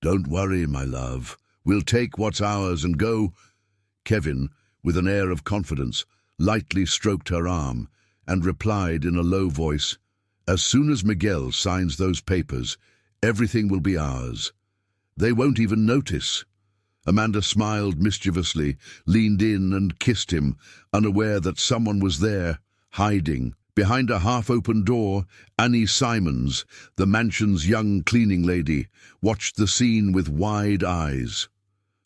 Don't worry, my love. We'll take what's ours and go. Kevin, with an air of confidence, lightly stroked her arm and replied in a low voice, as soon as Miguel signs those papers, everything will be ours. They won't even notice. Amanda smiled mischievously, leaned in and kissed him, unaware that someone was there, hiding. Behind a half-open door, Annie Simons, the mansion's young cleaning lady, watched the scene with wide eyes.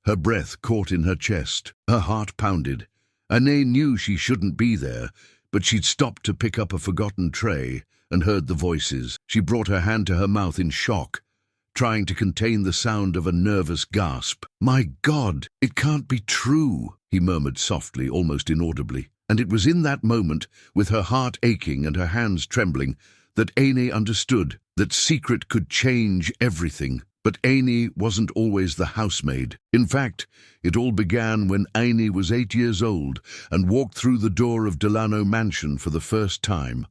Her breath caught in her chest. Her heart pounded. Annie knew she shouldn't be there, but she'd stopped to pick up a forgotten tray and heard the voices. She brought her hand to her mouth in shock, trying to contain the sound of a nervous gasp. "My God, it can't be true," he murmured softly, almost inaudibly. And it was in that moment, with her heart aching and her hands trembling, that Annie understood that secret could change everything. But Annie wasn't always the housemaid. In fact, it all began when Annie was 8 years old and walked through the door of Delano Mansion for the first time,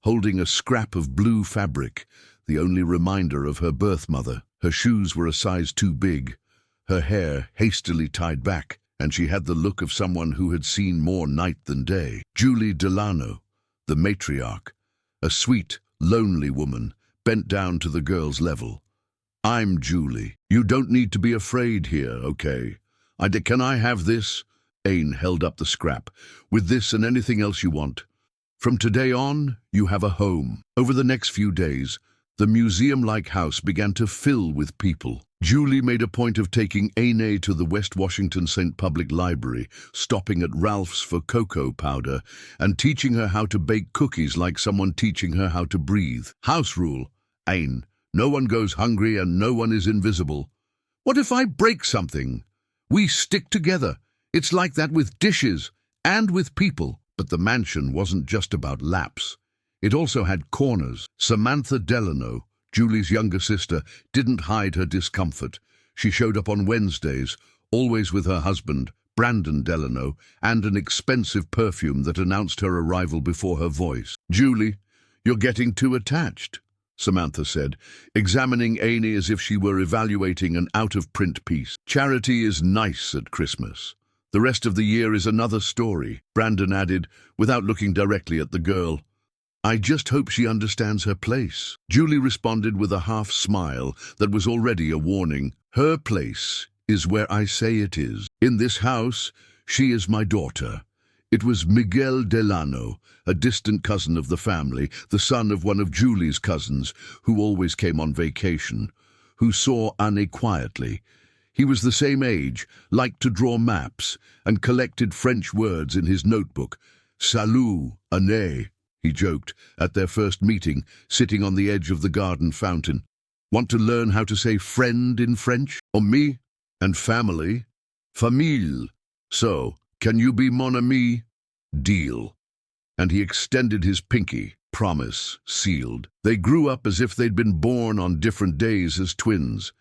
holding a scrap of blue fabric, the only reminder of her birth mother. Her shoes were a size too big, her hair hastily tied back, and she had the look of someone who had seen more night than day. Julie Delano, the matriarch, a sweet, lonely woman, bent down to the girl's level. "I'm Julie. You don't need to be afraid here, okay? Can I have this?" Aine held up the scrap. "With this and anything else you want. From today on, you have a home." Over the next few days, the museum-like house began to fill with people. Julie made a point of taking Aine to the West Washington St. Public Library, stopping at Ralph's for cocoa powder, and teaching her how to bake cookies like someone teaching her how to breathe. "House rule, Aine. No one goes hungry and no one is invisible." "What if I break something?" "We stick together. It's like that with dishes and with people." But the mansion wasn't just about laps. It also had corners. Samantha Delano, Julie's younger sister, didn't hide her discomfort. She showed up on Wednesdays, always with her husband, Brandon Delano, and an expensive perfume that announced her arrival before her voice. "Julie, you're getting too attached," Samantha said, examining Annie as if she were evaluating an out-of-print piece. "Charity is nice at Christmas. The rest of the year is another story," Brandon added, without looking directly at the girl. "I just hope she understands her place." Julie responded with a half-smile that was already a warning. "Her place is where I say it is. In this house, she is my daughter." It was Miguel Delano, a distant cousin of the family, the son of one of Julie's cousins, who always came on vacation, who saw Annie quietly. He was the same age, liked to draw maps, and collected French words in his notebook. "Salut, Annie," he joked, at their first meeting, sitting on the edge of the garden fountain. "Want to learn how to say friend in French? Ami? And family? Famille. So, can you be mon ami? Deal." And he extended his pinky. Promise sealed. They grew up as if they'd been born on different days as twins.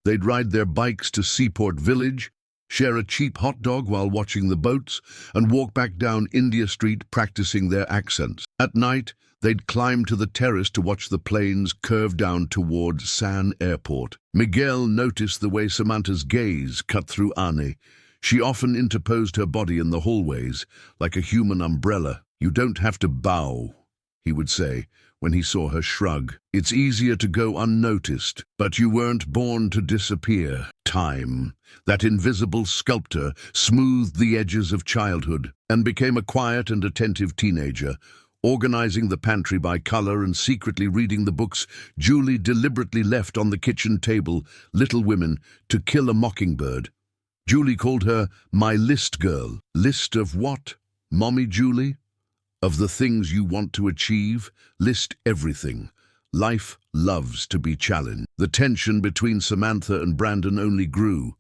They'd ride their bikes to Seaport Village, share a cheap hot dog while watching the boats, and walk back down India Street practicing their accents. At night, they'd climb to the terrace to watch the planes curve down toward San Airport. Miguel noticed the way Samantha's gaze cut through Annie. She often interposed her body in the hallways, like a human umbrella. "You don't have to bow," he would say, when he saw her shrug. "It's easier to go unnoticed, but you weren't born to disappear." Time, that invisible sculptor, smoothed the edges of childhood and became a quiet and attentive teenager, organizing the pantry by color and secretly reading the books Julie deliberately left on the kitchen table, Little Women, To Kill a Mockingbird. Julie called her my list girl. List of what, Mommy Julie? Of the things you want to achieve, list everything. Life loves to be challenged. The tension between Samantha and Brandon only grew.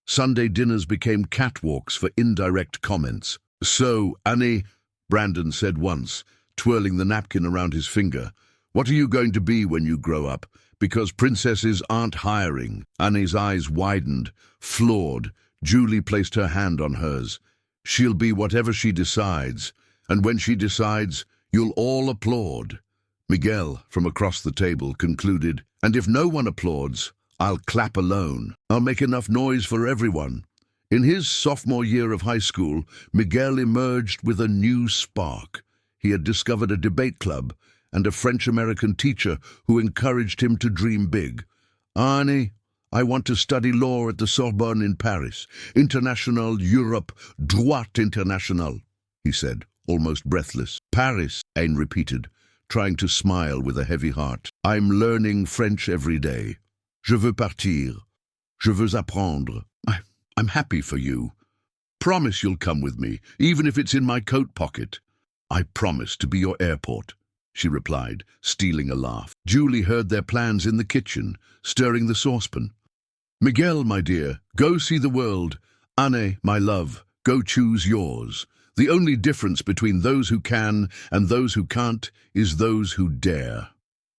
Sunday dinners became catwalks for indirect comments. "So, Annie," Brandon said once, twirling the napkin around his finger, "what are you going to be when you grow up? Because princesses aren't hiring." Annie's eyes widened, floored. Julie placed her hand on hers. "She'll be whatever she decides. And when she decides, you'll all applaud." Miguel, from across the table, concluded, "And if no one applauds, I'll clap alone. I'll make enough noise for everyone. In his sophomore year of high school, Miguel emerged with a new spark. He had discovered a debate club and a French-American teacher who encouraged him to dream big. "Arnie, I want to study law at the Sorbonne in Paris. International Europe, droit international," he said, almost breathless. "Paris," Aine repeated, trying to smile with a heavy heart. "I'm learning French every day. Je veux partir. Je veux apprendre. I'm happy for you. Promise you'll come with me, even if it's in my coat pocket." "I promise to be your airport," she replied, stealing a laugh. Julie heard their plans in the kitchen, stirring the saucepan. "Miguel, my dear, go see the world. Anne, my love, go choose yours. The only difference between those who can and those who can't is those who dare."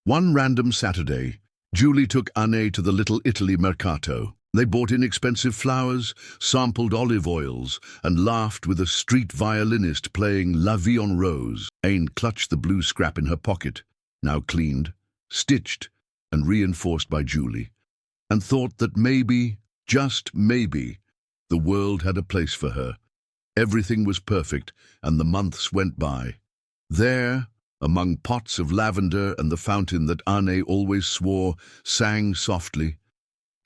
One random Saturday, Julie took Anne to the Little Italy Mercato. They bought inexpensive flowers, sampled olive oils, and laughed with a street violinist playing La Vie en Rose. Aine clutched the blue scrap in her pocket, now cleaned, stitched, and reinforced by Julie, and thought that maybe, just maybe, the world had a place for her. Everything was perfect, and the months went by. There, among pots of lavender and the fountain that Anne always swore sang softly,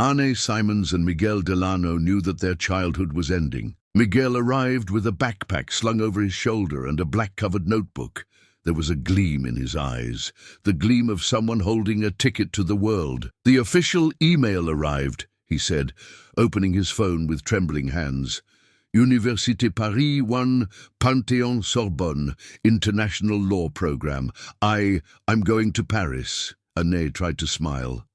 Anne Simons and Miguel Delano knew that their childhood was ending. Miguel arrived with a backpack slung over his shoulder and a black-covered notebook. There was a gleam in his eyes, the gleam of someone holding a ticket to the world. "The official email arrived," he said, opening his phone with trembling hands. "Université Paris 1, Panthéon-Sorbonne, International Law Program. I'm going to Paris." Anne tried to smile.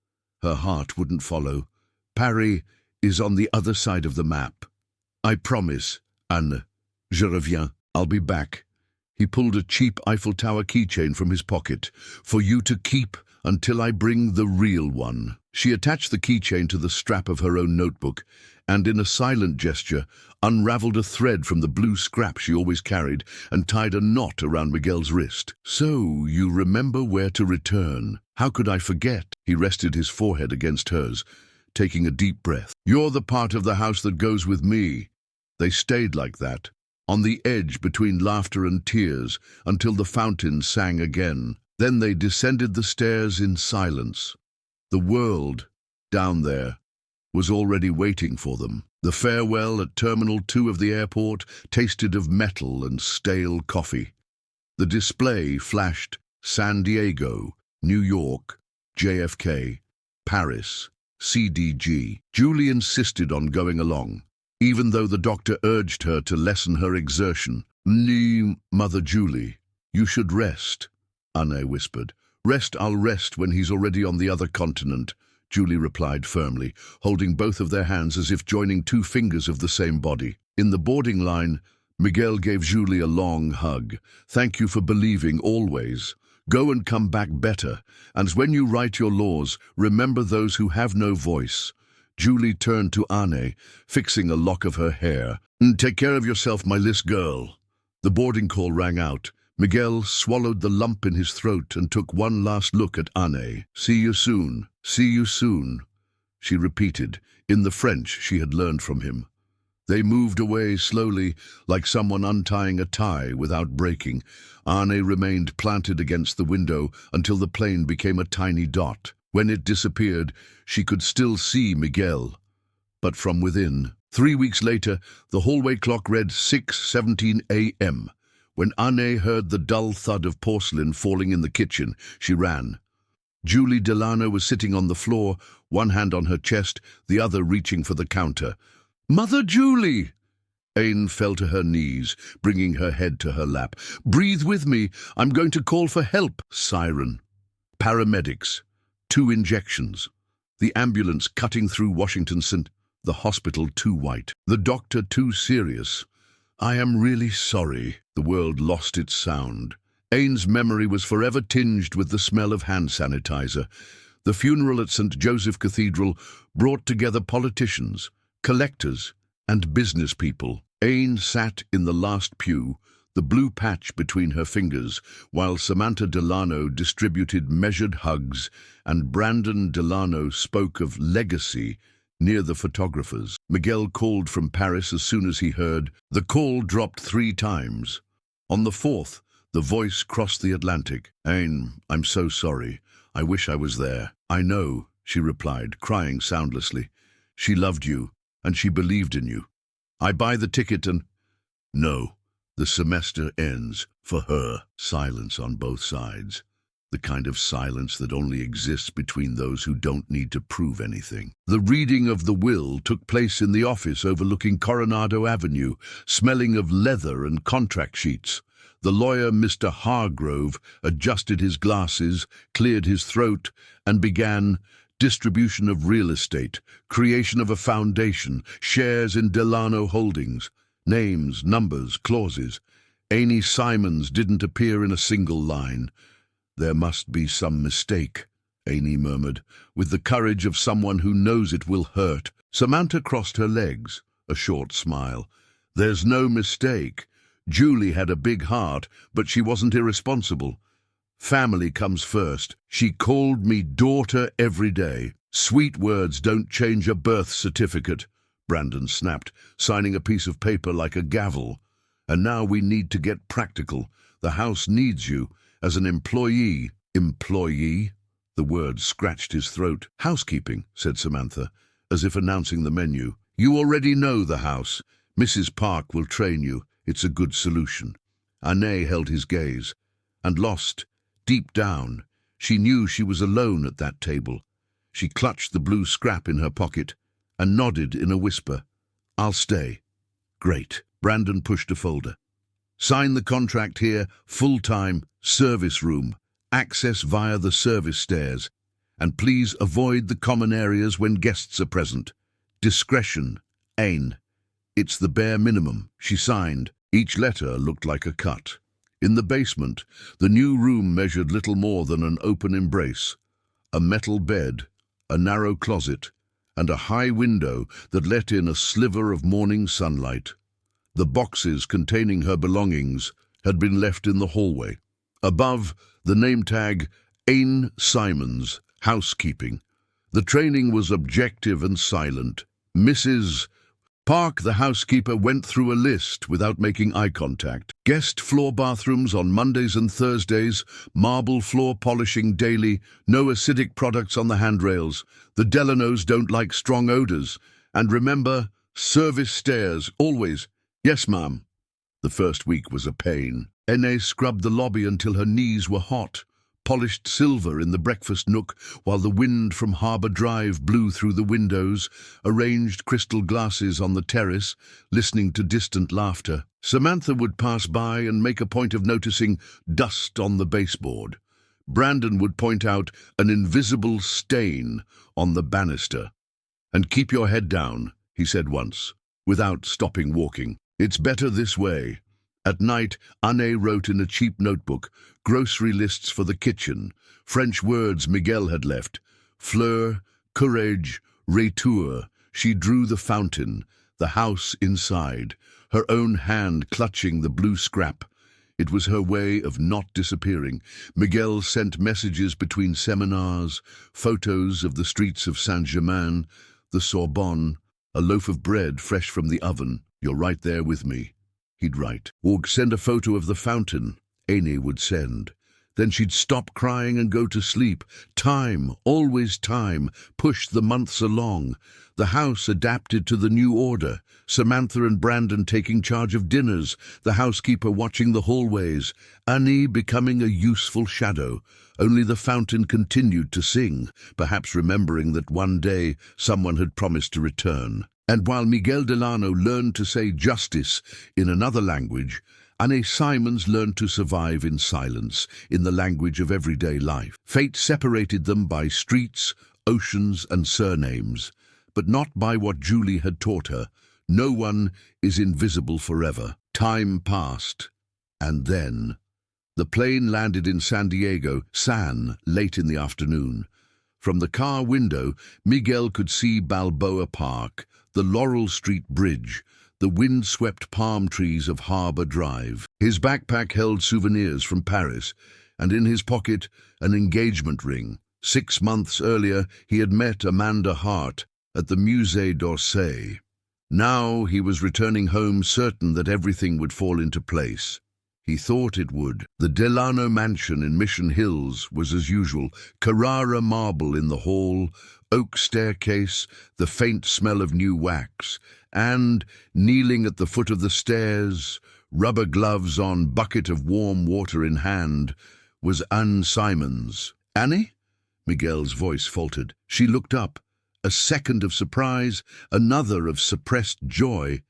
Her heart wouldn't follow. "Paris is on the other side of the map." "I promise, Anne. Je reviens. I'll be back." He pulled a cheap Eiffel Tower keychain from his pocket. "For you to keep until I bring the real one." She attached the keychain to the strap of her own notebook and, in a silent gesture, unraveled a thread from the blue scrap she always carried and tied a knot around Miguel's wrist. "So, you remember where to return. How could I forget?" He rested his forehead against hers, taking a deep breath. "You're the part of the house that goes with me." They stayed like that, on the edge between laughter and tears, until the fountain sang again. Then they descended the stairs in silence. The world, down there, was already waiting for them. The farewell at Terminal 2 of the airport tasted of metal and stale coffee. The display flashed San Diego, New York, JFK, Paris, CDG. Julie insisted on going along, even though the doctor urged her to lessen her exertion. Mother Julie, you should rest," Anne whispered. "Rest, I'll rest when he's already on the other continent," Julie replied firmly, holding both of their hands as if joining two fingers of the same body. In the boarding line, Miguel gave Julie a long hug. "Thank you for believing always. Go and come back better, and when you write your laws, remember those who have no voice." Julie turned to Anne, fixing a lock of her hair. "Take care of yourself, my little girl." The boarding call rang out. Miguel swallowed the lump in his throat and took one last look at Anne. "See you soon. See you soon," she repeated, in the French she had learned from him. They moved away slowly, like someone untying a tie without breaking. Anne remained planted against the window until the plane became a tiny dot. When it disappeared, she could still see Miguel, but from within. 3 weeks later, the hallway clock read 6:17 a.m. When Anne heard the dull thud of porcelain falling in the kitchen, she ran. Julie Delano was sitting on the floor, one hand on her chest, the other reaching for the counter. "Mother Julie!" Aine fell to her knees, bringing her head to her lap. "Breathe with me. I'm going to call for help." Siren. Paramedics. 2 injections. The ambulance cutting through Washington St. The hospital too white. The doctor too serious. "I am really sorry." The world lost its sound. Aine's memory was forever tinged with the smell of hand sanitizer. The funeral at St. Joseph Cathedral brought together politicians, collectors, and business people. Aine sat in the last pew, the blue patch between her fingers, while Samantha Delano distributed measured hugs and Brandon Delano spoke of legacy near the photographers. Miguel called from Paris as soon as he heard. The call dropped 3 times. On the 4th, the voice crossed the Atlantic. "Ain, I'm so sorry. I wish I was there." "I know," she replied, crying soundlessly. "She loved you, and she believed in you. I buy the ticket and—" "No, the semester ends for her." Silence on both sides. The kind of silence that only exists between those who don't need to prove anything. The reading of the will took place in the office overlooking Coronado Avenue, smelling of leather and contract sheets. The lawyer, Mr. Hargrove, adjusted his glasses, cleared his throat, and began: distribution of real estate, creation of a foundation, shares in Delano Holdings, names, numbers, clauses. Annie Simons didn't appear in a single line. "There must be some mistake," Annie murmured, with the courage of someone who knows it will hurt. Samantha crossed her legs, a short smile. "There's no mistake. Julie had a big heart, but she wasn't irresponsible. Family comes first. She called me daughter every day. Sweet words don't change a birth certificate," Brandon snapped, signing a piece of paper like a gavel. "And now we need to get practical. The house needs you. As an employee." "Employee?" The word scratched his throat. "Housekeeping," said Samantha, as if announcing the menu. "You already know the house. Mrs. Park will train you. It's a good solution." Anne held his gaze, and lost, deep down, she knew she was alone at that table. She clutched the blue scrap in her pocket and nodded in a whisper. "I'll stay." "Great." Brandon pushed a folder. "Sign the contract here, full-time, service room, access via the service stairs, and please avoid the common areas when guests are present. Discretion, Ain." "It's the bare minimum," she signed. Each letter looked like a cut. In the basement, the new room measured little more than an open embrace. A metal bed, a narrow closet, and a high window that let in a sliver of morning sunlight. The boxes containing her belongings had been left in the hallway. Above, the name tag, Ain Simons, housekeeping. The training was objective and silent. Mrs. Park, the housekeeper, went through a list without making eye contact. Guest floor bathrooms on Mondays and Thursdays, marble floor polishing daily, no acidic products on the handrails. The Delanos don't like strong odors. And remember, service stairs, always. "Yes, ma'am." The first week was a pain. Ene scrubbed the lobby until her knees were hot, polished silver in the breakfast nook while the wind from Harbour Drive blew through the windows, arranged crystal glasses on the terrace, listening to distant laughter. Samantha would pass by and make a point of noticing dust on the baseboard. Brandon would point out an invisible stain on the banister. "And keep your head down," he said once, without stopping walking. "It's better this way." At night, Anne wrote in a cheap notebook, grocery lists for the kitchen, French words Miguel had left. Fleur, courage, retour. She drew the fountain, the house inside, her own hand clutching the blue scrap. It was her way of not disappearing. Miguel sent messages between seminars, photos of the streets of Saint-Germain, the Sorbonne, a loaf of bread fresh from the oven. "You're right there with me," he'd write. Or send a photo of the fountain. Annie would send. Then she'd stop crying and go to sleep. Time, always time, pushed the months along. The house adapted to the new order. Samantha and Brandon taking charge of dinners, the housekeeper watching the hallways, Annie becoming a useful shadow. Only the fountain continued to sing, perhaps remembering that one day someone had promised to return. And while Miguel Delano learned to say justice in another language, Anne Simons learned to survive in silence, in the language of everyday life. Fate separated them by streets, oceans, and surnames, but not by what Julie had taught her. No one is invisible forever. Time passed, and then the plane landed in San Diego, late in the afternoon. From the car window, Miguel could see Balboa Park, the Laurel Street Bridge, the wind-swept palm trees of Harbour Drive. His backpack held souvenirs from Paris, and in his pocket an engagement ring. 6 months earlier he had met Amanda Hart at the Musée d'Orsay. Now he was returning home certain that everything would fall into place. He thought it would. The Delano mansion in Mission Hills was as usual. Carrara marble in the hall, oak staircase, the faint smell of new wax, and, kneeling at the foot of the stairs, rubber gloves on, bucket of warm water in hand, was Anne Simons. "Annie?" Miguel's voice faltered. She looked up. A second of surprise, another of suppressed joy.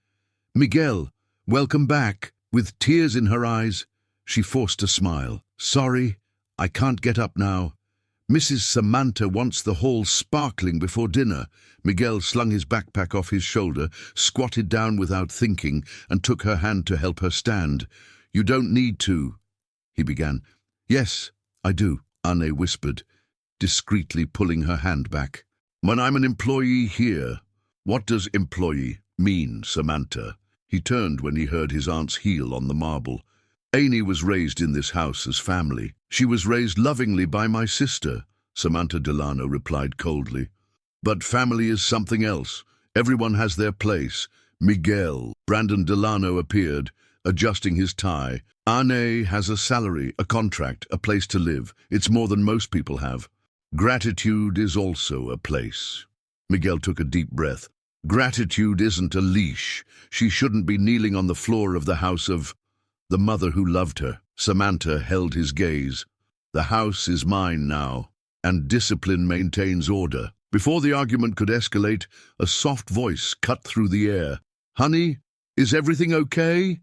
"Miguel, welcome back." With tears in her eyes, she forced a smile. "Sorry, I can't get up now. Mrs. Samantha wants the hall sparkling before dinner." Miguel slung his backpack off his shoulder, squatted down without thinking, and took her hand to help her stand. "You don't need to," he began. "Yes, I do," Anne whispered, discreetly pulling her hand back. "When I'm an employee here." "What does employee mean, Samantha?" He turned when he heard his aunt's heel on the marble. "Annie was raised in this house as family. She was raised lovingly by my sister," Samantha Delano replied coldly. "But family is something else. Everyone has their place." "Miguel." Brandon Delano appeared, adjusting his tie. "Anne has a salary, a contract, a place to live. It's more than most people have. Gratitude is also a place." Miguel took a deep breath. "Gratitude isn't a leash. She shouldn't be kneeling on the floor of the house of the mother who loved her." Samantha held his gaze. "The house is mine now, and discipline maintains order." Before the argument could escalate, a soft voice cut through the air. "Honey, is everything okay?"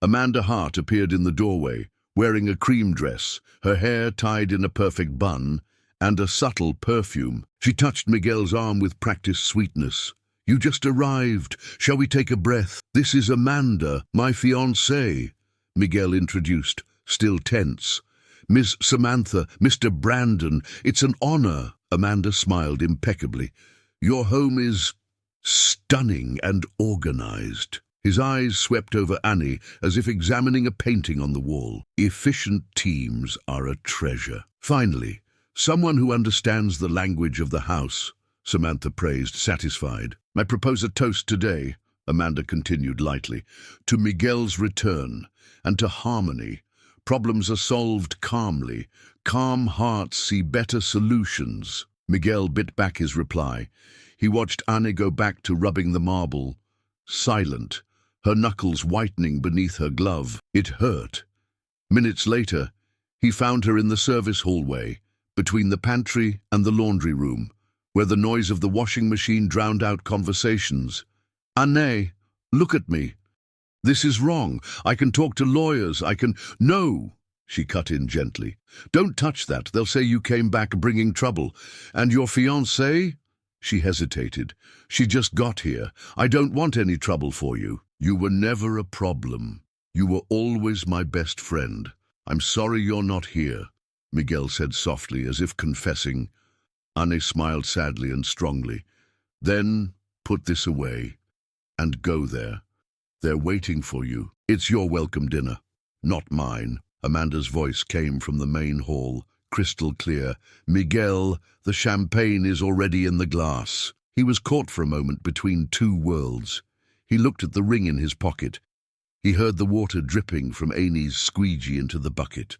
Amanda Hart appeared in the doorway, wearing a cream dress, her hair tied in a perfect bun, and a subtle perfume. She touched Miguel's arm with practiced sweetness. "You just arrived. Shall we take a breath? This is Amanda, my fiancée," Miguel introduced, still tense. "Miss Samantha, Mr. Brandon, it's an honor." Amanda smiled impeccably. "Your home is stunning and organized." His eyes swept over Annie as if examining a painting on the wall. "Efficient teams are a treasure." "Finally, someone who understands the language of the house," Samantha praised, satisfied. "I propose a toast today," Amanda continued lightly, "to Miguel's return and to harmony. Problems are solved calmly. Calm hearts see better solutions." Miguel bit back his reply. He watched Anne go back to rubbing the marble, silent, her knuckles whitening beneath her glove. It hurt. Minutes later, he found her in the service hallway, between the pantry and the laundry room, where the noise of the washing machine drowned out conversations. "Anne, look at me. This is wrong. I can talk to lawyers. I can—" "No," she cut in gently. "Don't touch that. They'll say you came back bringing trouble. And your fiancée?" She hesitated. "She just got here. I don't want any trouble for you." "You were never a problem. You were always my best friend. I'm sorry you're not here," Miguel said softly, as if confessing. Anne smiled sadly and strongly. "Then put this away and go there. They're waiting for you. It's your welcome dinner, not mine." Amanda's voice came from the main hall, crystal clear. "Miguel, the champagne is already in the glass." He was caught for a moment between two worlds. He looked at the ring in his pocket. He heard the water dripping from Annie's squeegee into the bucket.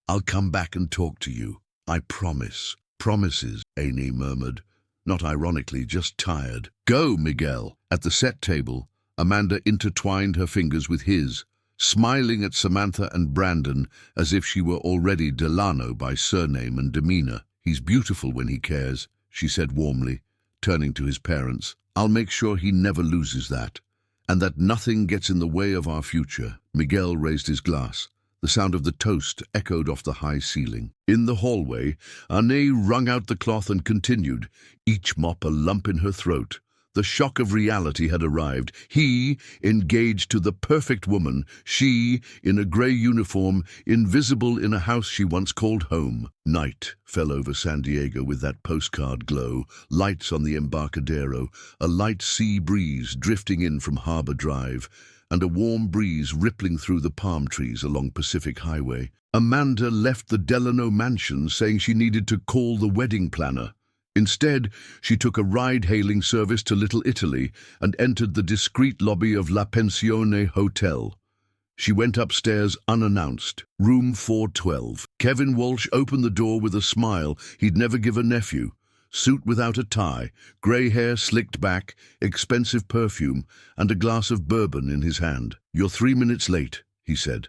"I'll come back and talk to you. I promise." "Promises," Annie murmured, not ironically, just tired. "Go, Miguel." At the set table, Amanda intertwined her fingers with his, smiling at Samantha and Brandon as if she were already Delano by surname and demeanor. "He's beautiful when he cares," she said warmly, turning to his parents. "I'll make sure he never loses that, and that nothing gets in the way of our future." Miguel raised his glass. The sound of the toast echoed off the high ceiling. In the hallway, Anne wrung out the cloth and continued, each mop a lump in her throat. The shock of reality had arrived. He, engaged to the perfect woman, she, in a grey uniform, invisible in a house she once called home. Night fell over San Diego with that postcard glow, lights on the Embarcadero, a light sea breeze drifting in from Harbor Drive, and a warm breeze rippling through the palm trees along Pacific Highway. Amanda left the Delano mansion saying she needed to call the wedding planner. Instead, she took a ride-hailing service to Little Italy and entered the discreet lobby of La Pensione Hotel. She went upstairs unannounced. Room 412. Kevin Walsh opened the door with a smile he'd never give a nephew. Suit without a tie, grey hair slicked back, expensive perfume, and a glass of bourbon in his hand. "You're 3 minutes late," he said,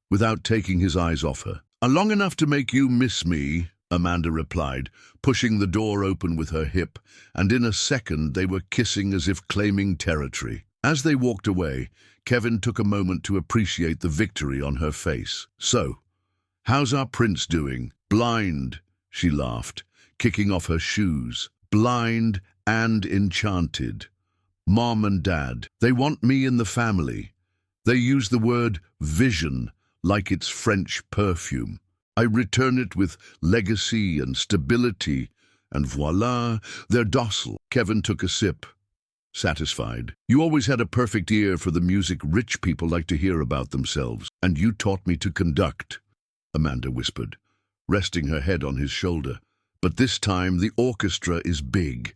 without taking his eyes off her. "Long enough to make you miss me," Amanda replied, pushing the door open with her hip, and in a second they were kissing as if claiming territory. As they walked away, Kevin took a moment to appreciate the victory on her face. "So, how's our prince doing?" "Blind," she laughed, kicking off her shoes. "Blind and enchanted. Mom and Dad, they want me in the family. They use the word vision like it's French perfume. I return it with legacy and stability, and voila, they're docile." Kevin took a sip, satisfied. "You always had a perfect ear for the music rich people like to hear about themselves, and you taught me to conduct," Amanda whispered, resting her head on his shoulder. "But this time the orchestra is big."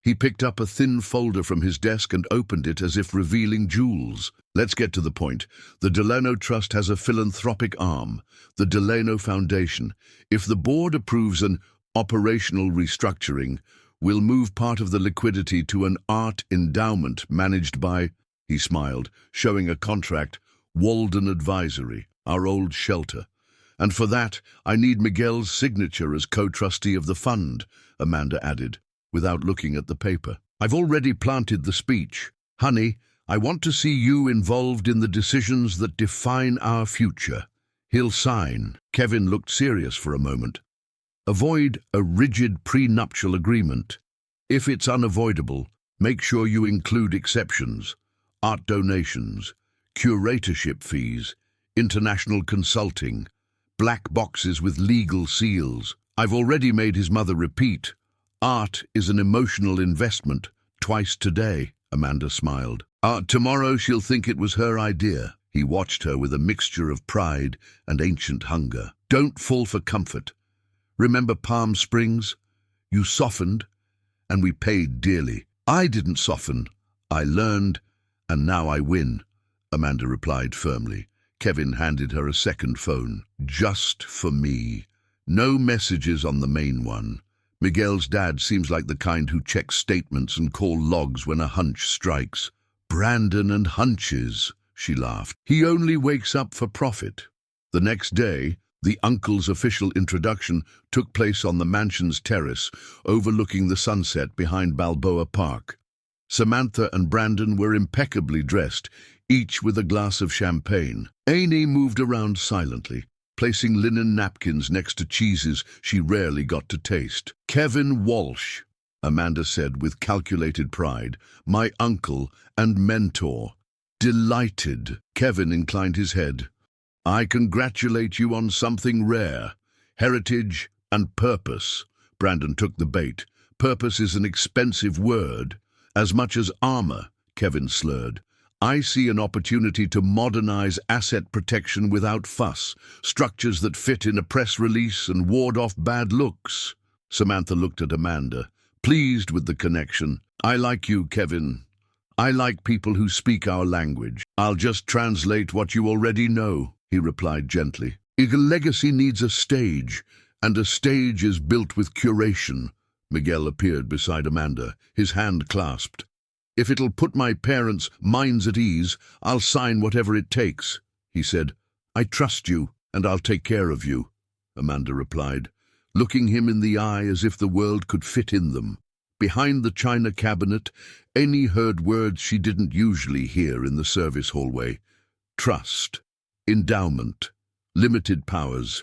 He picked up a thin folder from his desk and opened it as if revealing jewels. "Let's get to the point. The Delano Trust has a philanthropic arm, the Delano Foundation. If the board approves an operational restructuring, we'll move part of the liquidity to an art endowment managed by," he smiled, showing a contract, "Walden Advisory, our old shelter. And for that, I need Miguel's signature as co-trustee of the fund," Amanda added, without looking at the paper. "I've already planted the speech. Honey, I want to see you involved in the decisions that define our future." "He'll sign." Kevin looked serious for a moment. "Avoid a rigid prenuptial agreement. If it's unavoidable, make sure you include exceptions. Art donations, curatorship fees, international consulting, black boxes with legal seals. I've already made his mother repeat, art is an emotional investment, twice today," Amanda smiled. Tomorrow she'll think it was her idea." He watched her with a mixture of pride and ancient hunger. "Don't fall for comfort. Remember Palm Springs? You softened, and we paid dearly." "I didn't soften. I learned, and now I win," Amanda replied firmly. Kevin handed her a second phone. "Just for me. No messages on the main one. Miguel's dad seems like the kind who checks statements and call logs when a hunch strikes." "Brandon and hunches," she laughed. "He only wakes up for profit." The next day, the uncle's official introduction took place on the mansion's terrace, overlooking the sunset behind Balboa Park. Samantha and Brandon were impeccably dressed, each with a glass of champagne. Amy moved around silently, placing linen napkins next to cheeses she rarely got to taste. "Kevin Walsh," Amanda said with calculated pride, "my uncle and mentor. Delighted." Kevin inclined his head. "I congratulate you on something rare. Heritage and purpose." Brandon took the bait. "Purpose is an expensive word. As much as armor," Kevin slurred. "I see an opportunity to modernize asset protection without fuss, structures that fit in a press release and ward off bad looks." Samantha looked at Amanda, pleased with the connection. "I like you, Kevin. I like people who speak our language." "I'll just translate what you already know," he replied gently. "A legacy needs a stage, and a stage is built with curation." Miguel appeared beside Amanda, his hand clasped. "If it'll put my parents' minds at ease, I'll sign whatever it takes," he said. "I trust you, and I'll take care of you," Amanda replied, looking him in the eye as if the world could fit in them. Behind the china cabinet, Amy heard words she didn't usually hear in the service hallway. Trust, endowment, limited powers.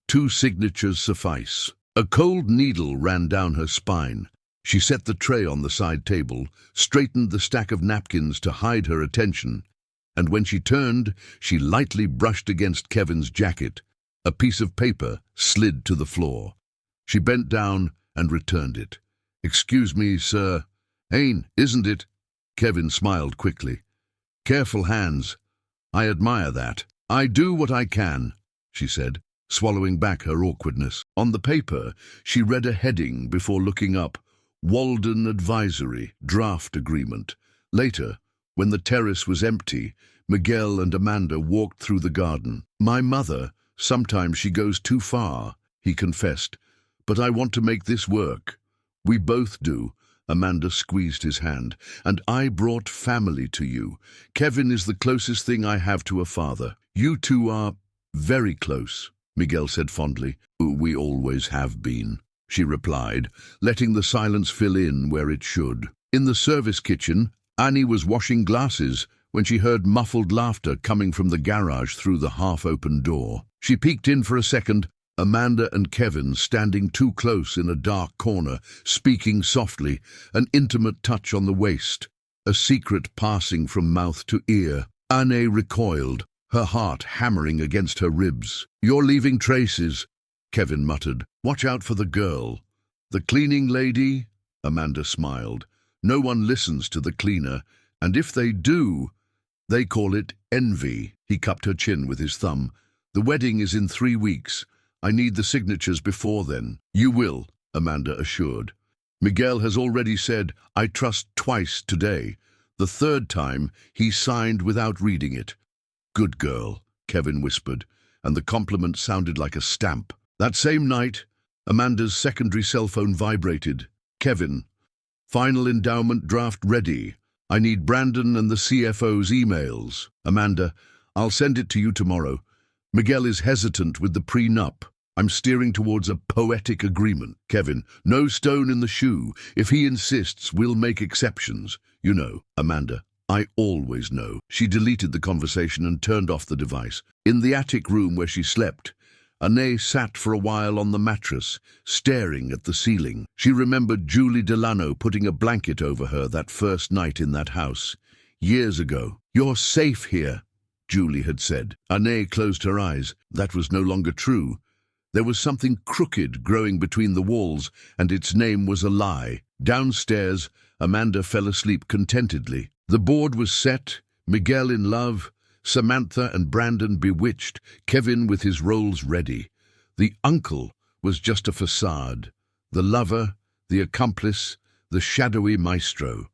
2 signatures suffice. A cold needle ran down her spine. She set the tray on the side table, straightened the stack of napkins to hide her attention, and when she turned, she lightly brushed against Kevin's jacket. A piece of paper slid to the floor. She bent down and returned it. "Excuse me, sir. Ain't, isn't it?" Kevin smiled quickly. "Careful hands. I admire that." "I do what I can," she said, swallowing back her awkwardness. On the paper, she read a heading before looking up: Walden Advisory, Draft Agreement. Later, when the terrace was empty, Miguel and Amanda walked through the garden. "My mother, sometimes she goes too far," he confessed, "but I want to make this work." "We both do." Amanda squeezed his hand. "And I brought family to you. Kevin is the closest thing I have to a father. You two are very close," Miguel said fondly. "We always have been," she replied, letting the silence fill in where it should. In the service kitchen, Annie was washing glasses when she heard muffled laughter coming from the garage through the half-open door. She peeked in for a second, Amanda and Kevin standing too close in a dark corner, speaking softly, an intimate touch on the waist, a secret passing from mouth to ear. Annie recoiled, her heart hammering against her ribs. "You're leaving traces," Kevin muttered. "Watch out for the girl." "The cleaning lady?" Amanda smiled. "No one listens to the cleaner, and if they do, they call it envy." He cupped her chin with his thumb. "The wedding is in 3 weeks. I need the signatures before then." "You will," Amanda assured. "Miguel has already said, 'I trust' twice today. The third time, he signed without reading it." "Good girl," Kevin whispered, and the compliment sounded like a stamp. That same night, Amanda's secondary cell phone vibrated. "Kevin, final endowment draft ready. I need Brandon and the CFO's emails." "Amanda, I'll send it to you tomorrow. Miguel is hesitant with the prenup. I'm steering towards a poetic agreement." "Kevin, no stone in the shoe. If he insists, we'll make exceptions. You know." "Amanda, I always know." She deleted the conversation and turned off the device. In the attic room where she slept, Anne sat for a while on the mattress, staring at the ceiling. She remembered Julie Delano putting a blanket over her that first night in that house, years ago. "You're safe here," Julie had said. Anne closed her eyes. That was no longer true. There was something crooked growing between the walls, and its name was a lie. Downstairs, Amanda fell asleep contentedly. The board was set, Miguel in love, Samantha and Brandon bewitched, Kevin with his roles ready. The uncle was just a facade, the lover, the accomplice, the shadowy maestro,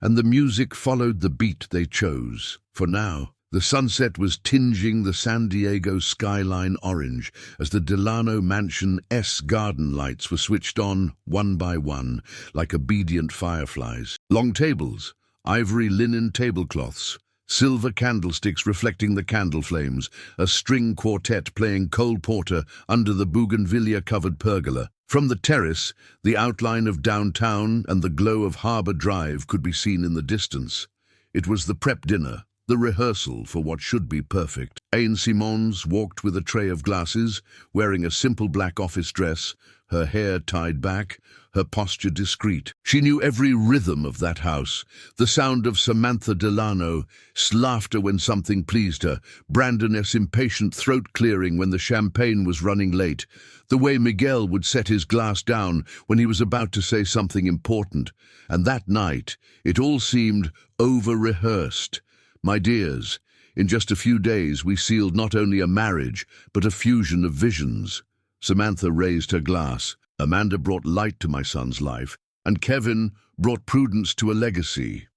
and the music followed the beat they chose. For now, the sunset was tinging the San Diego skyline orange as the Delano Mansion's garden lights were switched on one by one, like obedient fireflies. Long tables, ivory linen tablecloths, silver candlesticks reflecting the candle flames, a string quartet playing Cole Porter under the bougainvillea-covered pergola. From the terrace, the outline of downtown and the glow of Harbor Drive could be seen in the distance. It was the prep dinner, the rehearsal for what should be perfect. Anne Simons walked with a tray of glasses, wearing a simple black office dress, her hair tied back, her posture discreet. She knew every rhythm of that house, the sound of Samantha Delano's laughter when something pleased her, Brandon's impatient throat-clearing when the champagne was running late, the way Miguel would set his glass down when he was about to say something important. And that night, it all seemed over-rehearsed. "My dears, in just a few days we sealed not only a marriage, but a fusion of visions." Samantha raised her glass. "Amanda brought light to my son's life, and Kevin brought prudence to a legacy."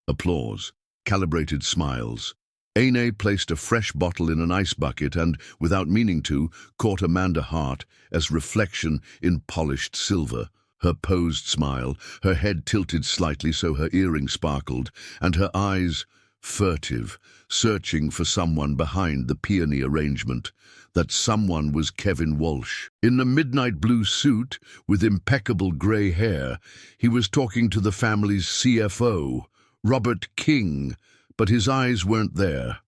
Applause, calibrated smiles. Anne placed a fresh bottle in an ice bucket and, without meaning to, caught Amanda Hart as reflection in polished silver. Her posed smile, her head tilted slightly so her earring sparkled, and her eyes furtive, searching for someone behind the peony arrangement. That someone was Kevin Walsh. In a midnight blue suit, with impeccable grey hair, he was talking to the family's CFO, Robert King, but his eyes weren't there.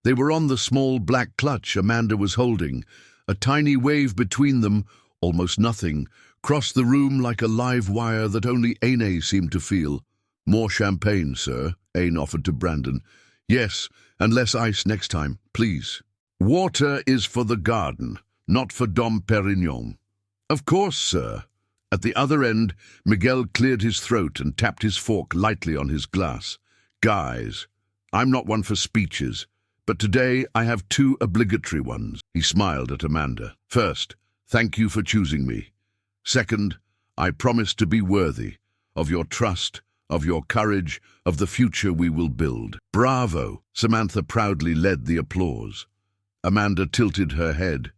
They were on the small black clutch Amanda was holding. A tiny wave between them, almost nothing, crossed the room like a live wire that only Aine seemed to feel. "More champagne, sir," Aine offered to Brandon. "Yes, and less ice next time, please." "Water is for the garden, not for Dom Perignon." "Of course, sir." At the other end, Miguel cleared his throat and tapped his fork lightly on his glass. "Guys, I'm not one for speeches, but today I have two obligatory ones." He smiled at Amanda. "First, thank you for choosing me. Second, I promise to be worthy of your trust, of your courage, of the future we will build." "Bravo!" Samantha proudly led the applause. Amanda tilted her head,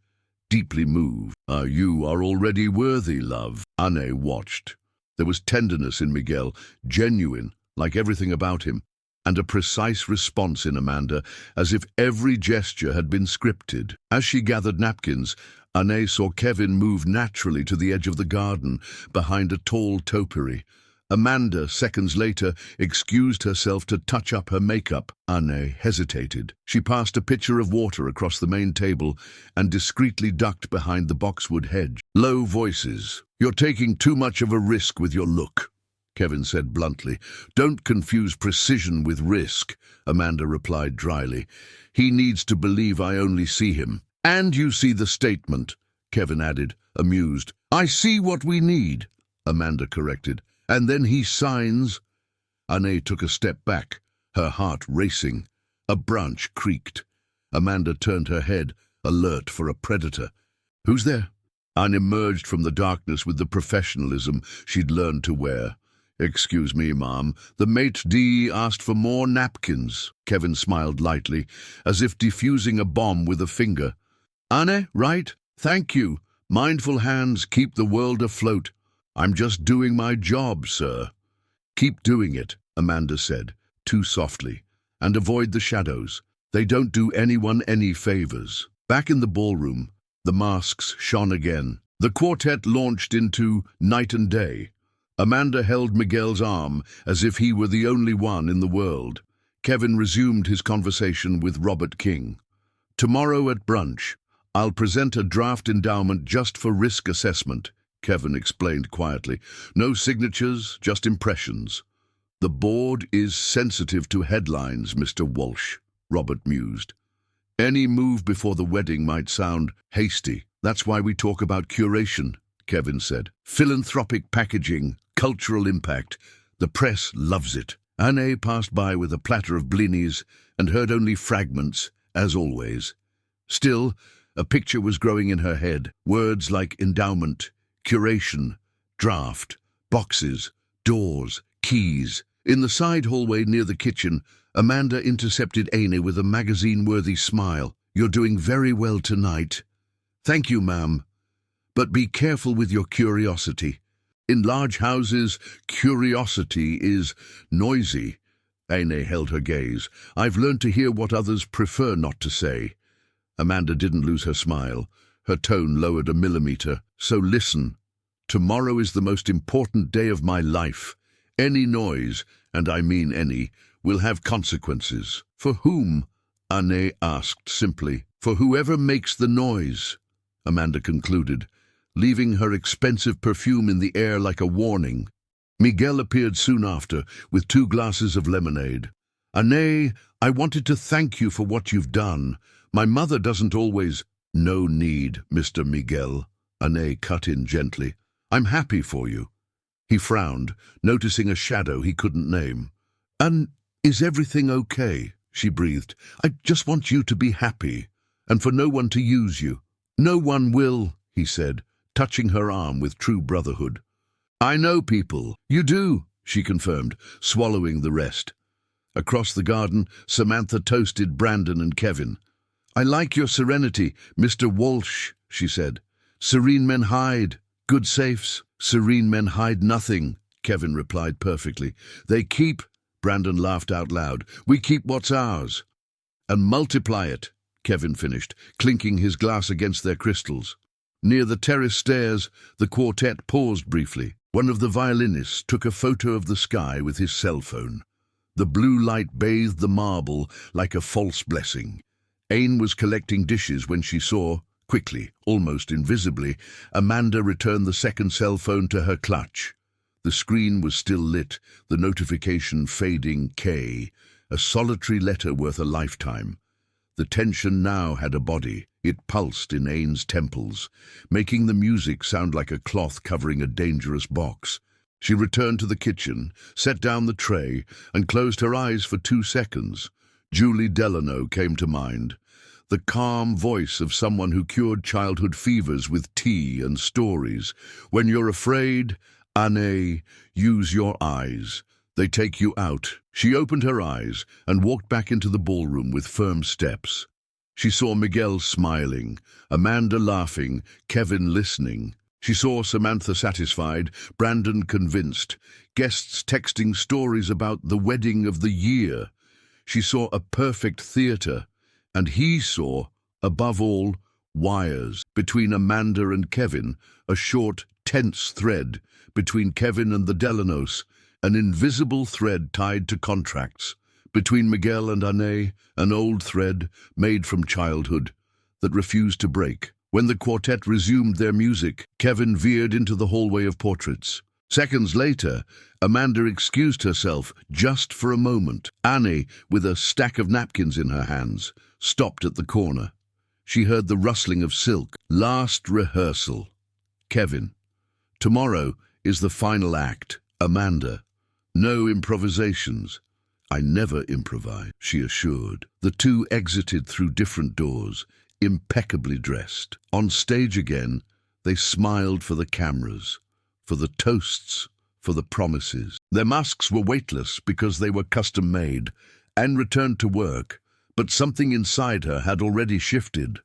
deeply moved. "You are already worthy, love." Aine watched. There was tenderness in Miguel, genuine, like everything about him, and a precise response in Amanda, as if every gesture had been scripted. As she gathered napkins, Aine saw Kevin move naturally to the edge of the garden, behind a tall topiary. Amanda, seconds later, excused herself to touch up her makeup. Aine hesitated. She passed a pitcher of water across the main table and discreetly ducked behind the boxwood hedge. Low voices. "You're taking too much of a risk with your look," Kevin said bluntly. "Don't confuse precision with risk," Amanda replied dryly. "He needs to believe I only see him." "And you see the statement," Kevin added, amused. "I see what we need," Amanda corrected. "And then he signs." Aine took a step back, her heart racing. A branch creaked. Amanda turned her head, alert for a predator. "Who's there?" Aine emerged from the darkness with the professionalism she'd learned to wear. "Excuse me, ma'am. The maitre d' asked for more napkins." Kevin smiled lightly, as if defusing a bomb with a finger. "Aine, right? Thank you. Mindful hands keep the world afloat. I'm just doing my job, sir." "Keep doing it," Amanda said, too softly, "and avoid the shadows. They don't do anyone any favors." Back in the ballroom, the masks shone again. The quartet launched into Night and Day. Amanda held Miguel's arm as if he were the only one in the world. Kevin resumed his conversation with Robert King. "Tomorrow at brunch, I'll present a draft endowment just for risk assessment," Kevin explained quietly. "No signatures, just impressions." "The board is sensitive to headlines, Mr. Walsh," Robert mused. "Any move before the wedding might sound hasty. That's why we talk about curation," Kevin said. "Philanthropic packaging, cultural impact. The press loves it." Aine passed by with a platter of blinis and heard only fragments, as always. Still, a picture was growing in her head. Words like endowment, curation, draft, boxes, doors, keys. In the side hallway near the kitchen, Amanda intercepted Aine with a magazine-worthy smile. "You're doing very well tonight." "Thank you, ma'am. But be careful with your curiosity. In large houses, curiosity is noisy." Aine held her gaze. "I've learned to hear what others prefer not to say." Amanda didn't lose her smile. Her tone lowered a millimeter. "So listen. Tomorrow is the most important day of my life. Any noise, and I mean any, will have consequences." "For whom?" Aine asked simply. "For whoever makes the noise," Amanda concluded, leaving her expensive perfume in the air like a warning. Miguel appeared soon after, with 2 glasses of lemonade. "Aine, I wanted to thank you for what you've done. My mother doesn't always—" "No need, Mr. Miguel," Aine cut in gently. "I'm happy for you." He frowned, noticing a shadow he couldn't name. "And is everything okay?" she breathed. "I just want you to be happy, and for no one to use you." "No one will," he said, touching her arm with true brotherhood. "I know people." "You do," she confirmed, swallowing the rest. Across the garden, Samantha toasted Brandon and Kevin. "I like your serenity, Mr. Walsh," she said. "Serene men hide. Good safes." "Serene men hide nothing," Kevin replied perfectly. "They keep," Brandon laughed out loud, "we keep what's ours." "And multiply it," Kevin finished, clinking his glass against their crystals. Near the terrace stairs, the quartet paused briefly. One of the violinists took a photo of the sky with his cell phone. The blue light bathed the marble like a false blessing. Aine was collecting dishes when she saw, Quickly, almost invisibly, Amanda returned the second cell phone to her clutch. The screen was still lit, the notification fading K, a solitary letter worth a lifetime. The tension now had a body. It pulsed in Ain's temples, making the music sound like a cloth covering a dangerous box. She returned to the kitchen, set down the tray, and closed her eyes for 2 seconds. Julie Delano came to mind, the calm voice of someone who cured childhood fevers with tea and stories. When you're afraid, Anne, use your eyes. They take you out. She opened her eyes and walked back into the ballroom with firm steps. She saw Miguel smiling, Amanda laughing, Kevin listening. She saw Samantha satisfied, Brandon convinced, guests texting stories about the wedding of the year. She saw a perfect theatre, and he saw, above all, wires between Amanda and Kevin, a short, tense thread between Kevin and the Delanos, an invisible thread tied to contracts. Between Miguel and Anne, an old thread made from childhood that refused to break. When the quartet resumed their music, Kevin veered into the hallway of portraits. Seconds later, Amanda excused herself just for a moment. Annie, with a stack of napkins in her hands, stopped at the corner. She heard the rustling of silk. Last rehearsal. Kevin. Tomorrow is the final act. Amanda. No improvisations. I never improvise, she assured. The two exited through different doors, impeccably dressed. On stage again, they smiled for the cameras, for the toasts, for the promises. Their masks were weightless because they were custom-made. Anne returned to work, but something inside her had already shifted.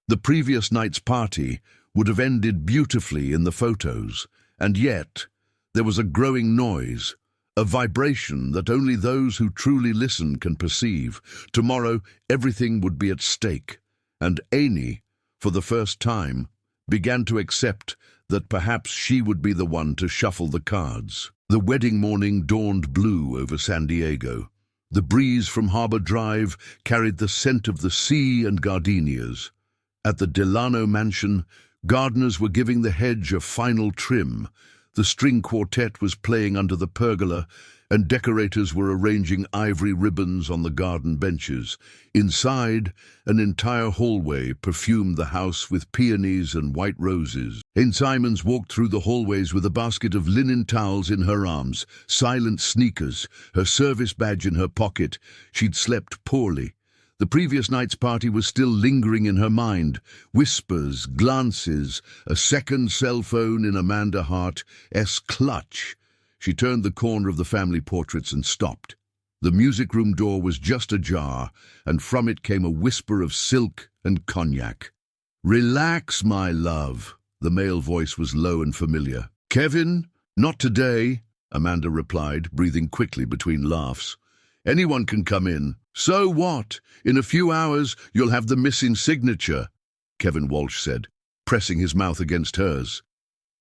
The previous night's party would have ended beautifully in the photos, and yet there was a growing noise, a vibration that only those who truly listen can perceive. Tomorrow, everything would be at stake, and Amy, for the first time, began to accept that perhaps she would be the one to shuffle the cards. The wedding morning dawned blue over San Diego. The breeze from Harbor Drive carried the scent of the sea and gardenias. At the Delano mansion, gardeners were giving the hedge a final trim. The string quartet was playing under the pergola, and decorators were arranging ivory ribbons on the garden benches. Inside, an entire hallway perfumed the house with peonies and white roses. Anne Simons walked through the hallways with a basket of linen towels in her arms, silent sneakers, her service badge in her pocket. She'd slept poorly. The previous night's party was still lingering in her mind. Whispers, glances, a second cell phone in Amanda Hart's clutch. She turned the corner of the family portraits and stopped. The music room door was just ajar, and from it came a whisper of silk and cognac. "Relax, my love." The male voice was low and familiar. "Kevin? Not today," Amanda replied, breathing quickly between laughs. "Anyone can come in." "So what? In a few hours, you'll have the missing signature," Kevin Walsh said, pressing his mouth against hers.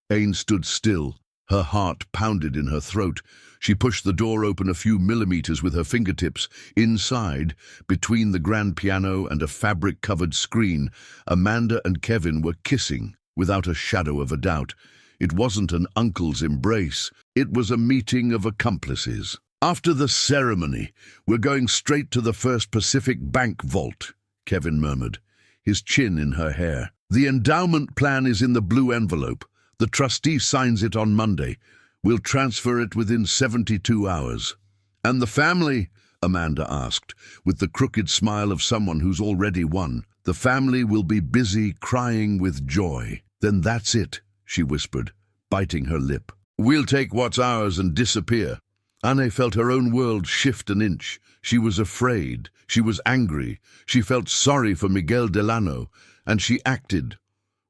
Anne stood still. Her heart pounded in her throat. She pushed the door open a few millimeters with her fingertips. Inside, between the grand piano and a fabric-covered screen, Amanda and Kevin were kissing, without a shadow of a doubt. It wasn't an uncle's embrace. It was a meeting of accomplices. "After the ceremony, we're going straight to the First Pacific Bank vault," Kevin murmured, his chin in her hair. "The endowment plan is in the blue envelope. The trustee signs it on Monday. We'll transfer it within 72 hours. "And the family?" Amanda asked, with the crooked smile of someone who's already won. "The family will be busy crying with joy." "Then that's it," she whispered, biting her lip. "We'll take what's ours and disappear." Anne felt her own world shift an inch. She was afraid. She was angry. She felt sorry for Miguel Delano, and she acted.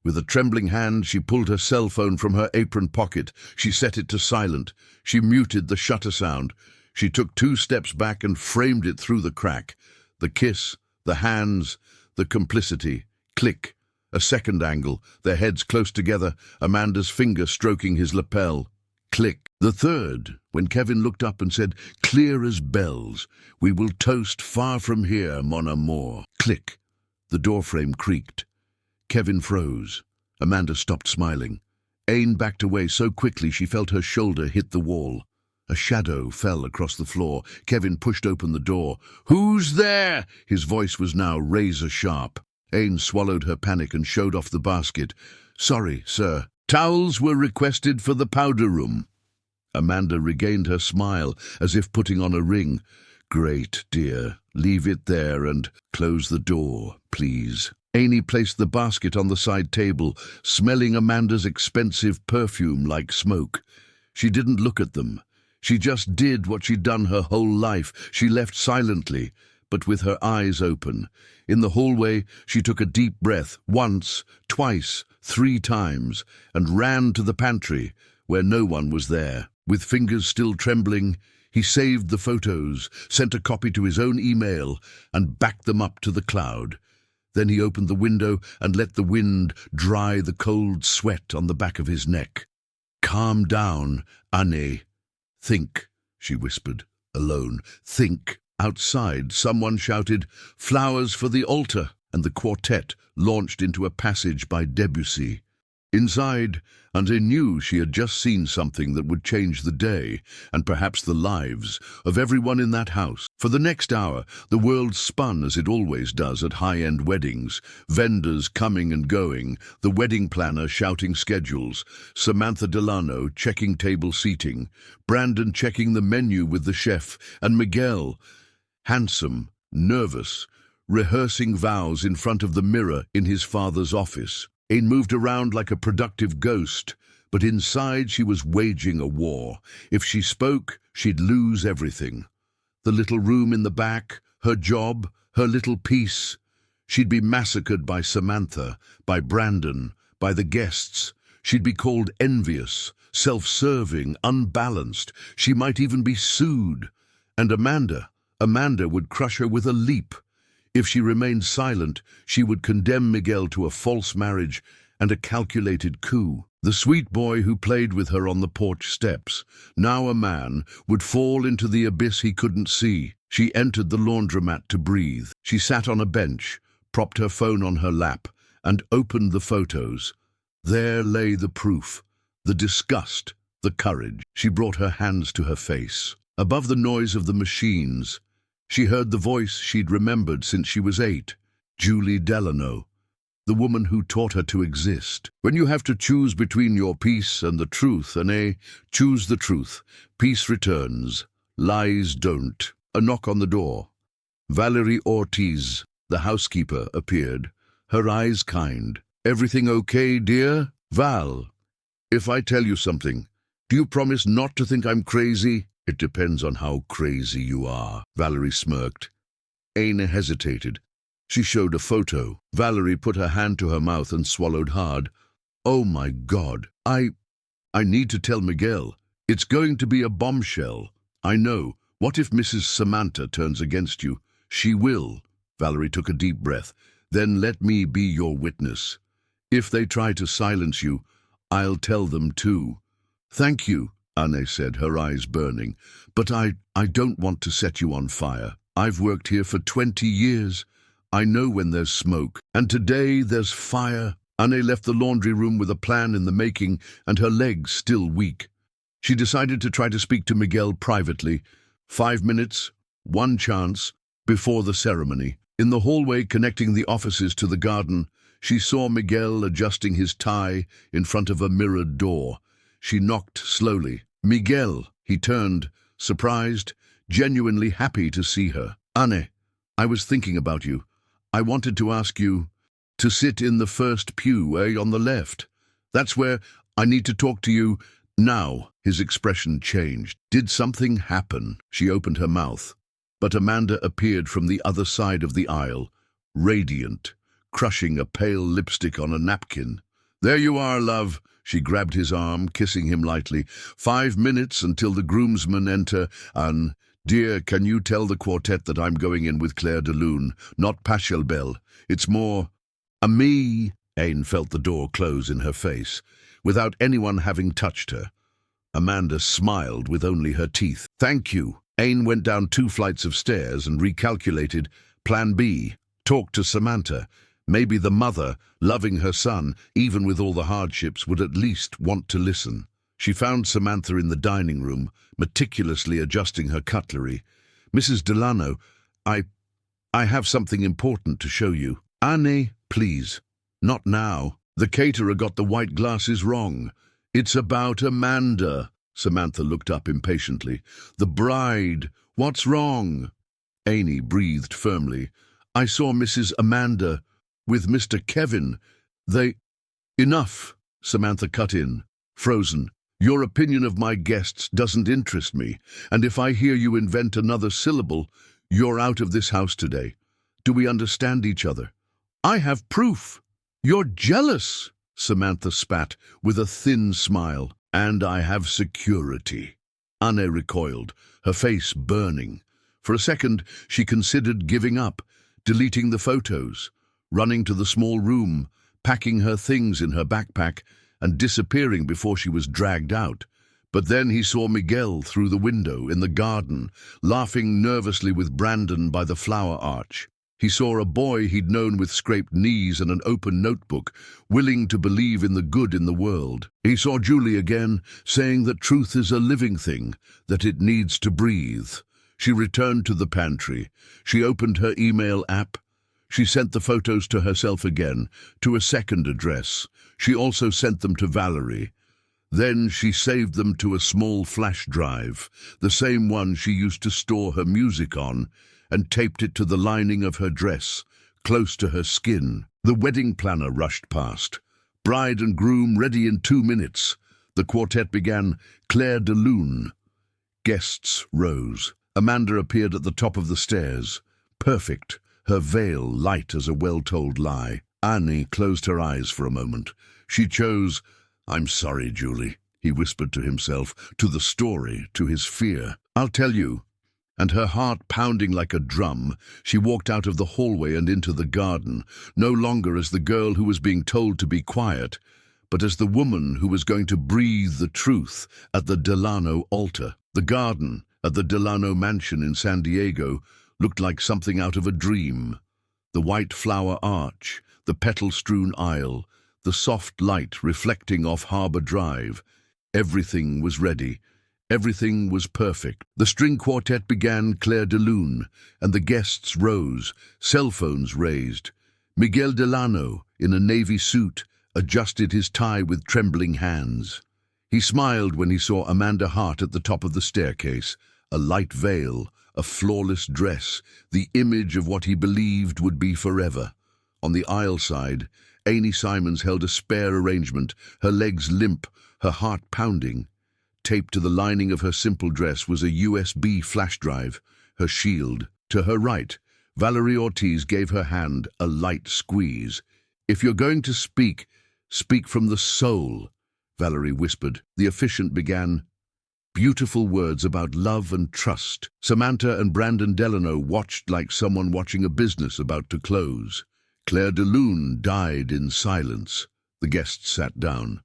With a trembling hand, she pulled her cell phone from her apron pocket. She set it to silent. She muted the shutter sound. She took 2 steps back and framed it through the crack. The kiss, the hands, the complicity. Click. A second angle, their heads close together, Amanda's finger stroking his lapel. Click. The third, when Kevin looked up and said, "Clear as bells, we will toast far from here, mon amour." Click. The doorframe creaked. Kevin froze. Amanda stopped smiling. Ain backed away so quickly she felt her shoulder hit the wall. A shadow fell across the floor. Kevin pushed open the door. "Who's there?" His voice was now razor-sharp. Ain swallowed her panic and showed off the basket. "Sorry, sir. Towels were requested for the powder room." Amanda regained her smile, as if putting on a ring. "Great, dear. Leave it there and close the door, please." Amy placed the basket on the side table, smelling Amanda's expensive perfume like smoke. She didn't look at them. She just did what she'd done her whole life. She left silently, but with her eyes open. In the hallway, she took a deep breath, once, twice, 3 times, and ran to the pantry, where no one was there. With fingers still trembling, he saved the photos, sent a copy to his own email, and backed them up to the cloud. Then he opened the window and let the wind dry the cold sweat on the back of his neck. "Calm down, Anne. Think," she whispered, alone. "Think." Outside, someone shouted, "Flowers for the altar," and the quartet launched into a passage by Debussy. Inside, Anne knew she had just seen something that would change the day, and perhaps the lives, of everyone in that house. For the next hour, the world spun as it always does at high-end weddings, vendors coming and going, the wedding planner shouting schedules, Samantha Delano checking table seating, Brandon checking the menu with the chef, and Miguel, handsome, nervous, rehearsing vows in front of the mirror in his father's office. Ain moved around like a productive ghost, but inside she was waging a war. If she spoke, she'd lose everything. The little room in the back, her job, her little piece. She'd be massacred by Samantha, by Brandon, by the guests. She'd be called envious, self-serving, unbalanced. She might even be sued. And Amanda would crush her with a leap. If she remained silent, she would condemn Miguel to a false marriage and a calculated coup. The sweet boy who played with her on the porch steps, now a man, would fall into the abyss he couldn't see. She entered the laundromat to breathe. She sat on a bench, propped her phone on her lap, and opened the photos. There lay the proof, the disgust, the courage. She brought her hands to her face. Above the noise of the machines, she heard the voice she'd remembered since she was 8, Julie Delano, the woman who taught her to exist. "When you have to choose between your peace and the truth, Anne, choose the truth. Peace returns, lies don't." A knock on the door. Valerie Ortiz, the housekeeper, appeared, her eyes kind. "Everything okay, dear?" "Val, if I tell you something, do you promise not to think I'm crazy?" "It depends on how crazy you are," Valerie smirked. Aine hesitated. She showed a photo. Valerie put her hand to her mouth and swallowed hard. "Oh my God, I need to tell Miguel. It's going to be a bombshell. I know. What if Mrs. Samantha turns against you?" "She will." Valerie took a deep breath. "Then let me be your witness. If they try to silence you, I'll tell them too." "Thank you," Anne said, her eyes burning. "But I don't want to set you on fire. I've worked here for 20 years. I know when there's smoke. And today there's fire." Anne left the laundry room with a plan in the making and her legs still weak. She decided to try to speak to Miguel privately. 5 minutes, one chance, before the ceremony. In the hallway connecting the offices to the garden, she saw Miguel adjusting his tie in front of a mirrored door. She knocked slowly. "Miguel," he turned, surprised, genuinely happy to see her. "Anne, I was thinking about you. I wanted to ask you to sit in the first pew, on the left. That's where I need to talk to you now." His expression changed. "Did something happen?" She opened her mouth, but Amanda appeared from the other side of the aisle, radiant, crushing a pale lipstick on a napkin. "There you are, love." She grabbed his arm, kissing him lightly. 5 minutes until the groomsmen enter, and, "Dear, can you tell the quartet that I'm going in with Claire de Lune, not Pachelbel? It's more a me." Aine felt the door close in her face, without anyone having touched her. Amanda smiled with only her teeth. "Thank you." Aine went down 2 flights of stairs and recalculated. Plan B. Talk to Samantha. Maybe the mother, loving her son, even with all the hardships, would at least want to listen. She found Samantha in the dining room, meticulously adjusting her cutlery. "Mrs. Delano, I have something important to show you." "Anne, please." "Not now. The caterer got the white glasses wrong. It's about Amanda." Samantha looked up impatiently. "The bride. What's wrong?" Annie breathed firmly. "I saw Mrs. Amanda with Mr. Kevin. They—" "Enough," Samantha cut in, frozen. "Your opinion of my guests doesn't interest me, and if I hear you invent another syllable, you're out of this house today. Do we understand each other?" "I have proof." "You're jealous," Samantha spat, with a thin smile. "And I have security." Anne recoiled, her face burning. For a second, she considered giving up, deleting the photos, running to the small room, packing her things in her backpack, and disappearing before she was dragged out. But then he saw Miguel through the window in the garden, laughing nervously with Brandon by the flower arch. He saw a boy he'd known with scraped knees and an open notebook, willing to believe in the good in the world. He saw Julie again, saying that truth is a living thing, that it needs to breathe. She returned to the pantry. She opened her email app. She sent the photos to herself again, to a second address. She also sent them to Valerie. Then she saved them to a small flash drive, the same one she used to store her music on, and taped it to the lining of her dress, close to her skin. The wedding planner rushed past. Bride and groom ready in 2 minutes. The quartet began Claire de Lune. Guests rose. Amanda appeared at the top of the stairs. Perfect, her veil light as a well-told lie. Annie closed her eyes for a moment. She chose, "I'm sorry, Julie," he whispered to himself, to the story, to his fear. "I'll tell you." And her heart pounding like a drum, she walked out of the hallway and into the garden, no longer as the girl who was being told to be quiet, but as the woman who was going to breathe the truth at the Delano altar. The garden at the Delano mansion in San Diego looked like something out of a dream. The white flower arch, the petal-strewn aisle, the soft light reflecting off Harbor Drive. Everything was ready. Everything was perfect. The string quartet began Claire de Lune, and the guests rose, cell phones raised. Miguel Delano, in a navy suit, adjusted his tie with trembling hands. He smiled when he saw Amanda Hart at the top of the staircase, a light veil, a flawless dress, the image of what he believed would be forever. On the aisle side, Annie Simons held a spare arrangement, her legs limp, her heart pounding. Taped to the lining of her simple dress was a USB flash drive, her shield. To her right, Valerie Ortiz gave her hand a light squeeze. "If you're going to speak, speak from the soul," Valerie whispered. The officiant began beautiful words about love and trust. Samantha and Brandon Delano watched like someone watching a business about to close. Claire de Lune died in silence. The guests sat down.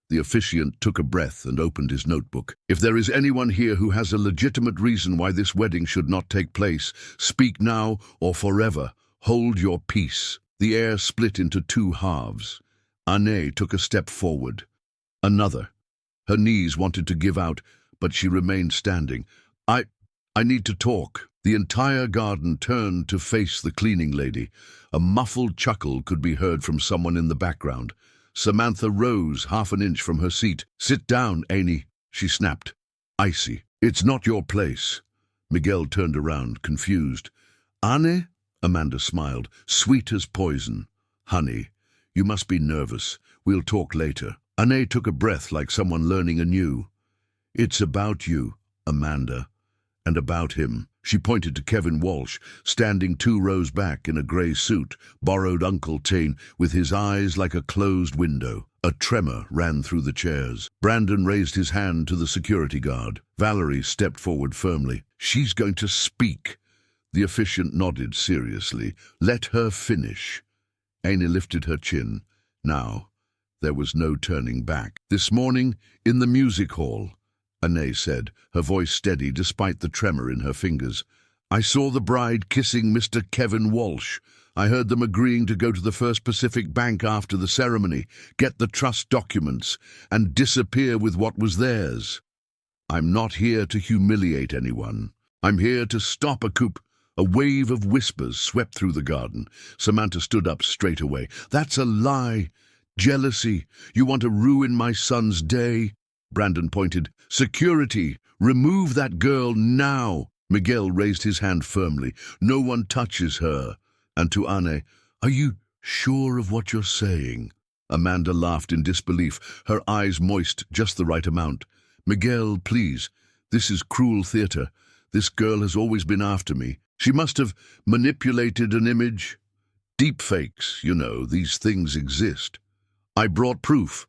The officiant took a breath and opened his notebook. "If there is anyone here who has a legitimate reason why this wedding should not take place, speak now or forever. Hold your peace." The air split into 2 halves. Anne took a step forward. Another. Her knees wanted to give out, but she remained standing. I need to talk." The entire garden turned to face the cleaning lady. A muffled chuckle could be heard from someone in the background. Samantha rose 1/2 inch from her seat. "Sit down, Annie," she snapped. Icy. "It's not your place." Miguel turned around, confused. "Anne?" Amanda smiled, sweet as poison. "Honey, you must be nervous. We'll talk later." Anne took a breath like someone learning anew. "It's about you, Amanda, and about him." She pointed to Kevin Walsh, standing 2 rows back in a grey suit, borrowed Uncle Tane, with his eyes like a closed window. A tremor ran through the chairs. Brandon raised his hand to the security guard. Valerie stepped forward firmly. "She's going to speak." The officiant nodded seriously. "Let her finish." Annie lifted her chin. Now, there was no turning back. "This morning, in the music hall," Anne said, her voice steady despite the tremor in her fingers, "I saw the bride kissing Mr. Kevin Walsh. I heard them agreeing to go to the First Pacific Bank after the ceremony, get the trust documents, and disappear with what was theirs. I'm not here to humiliate anyone. I'm here to stop a coup. A wave of whispers swept through the garden. Samantha stood up straight away. That's a lie. Jealousy. You want to ruin my son's day. Brandon pointed. Security. Remove that girl now. Miguel raised his hand firmly. No one touches her. And to Anne, are you sure of what you're saying? Amanda laughed in disbelief, her eyes moist just the right amount. Miguel, please. This is cruel theater. This girl has always been after me. She must have manipulated an image. Deepfakes, you know, these things exist. I brought proof.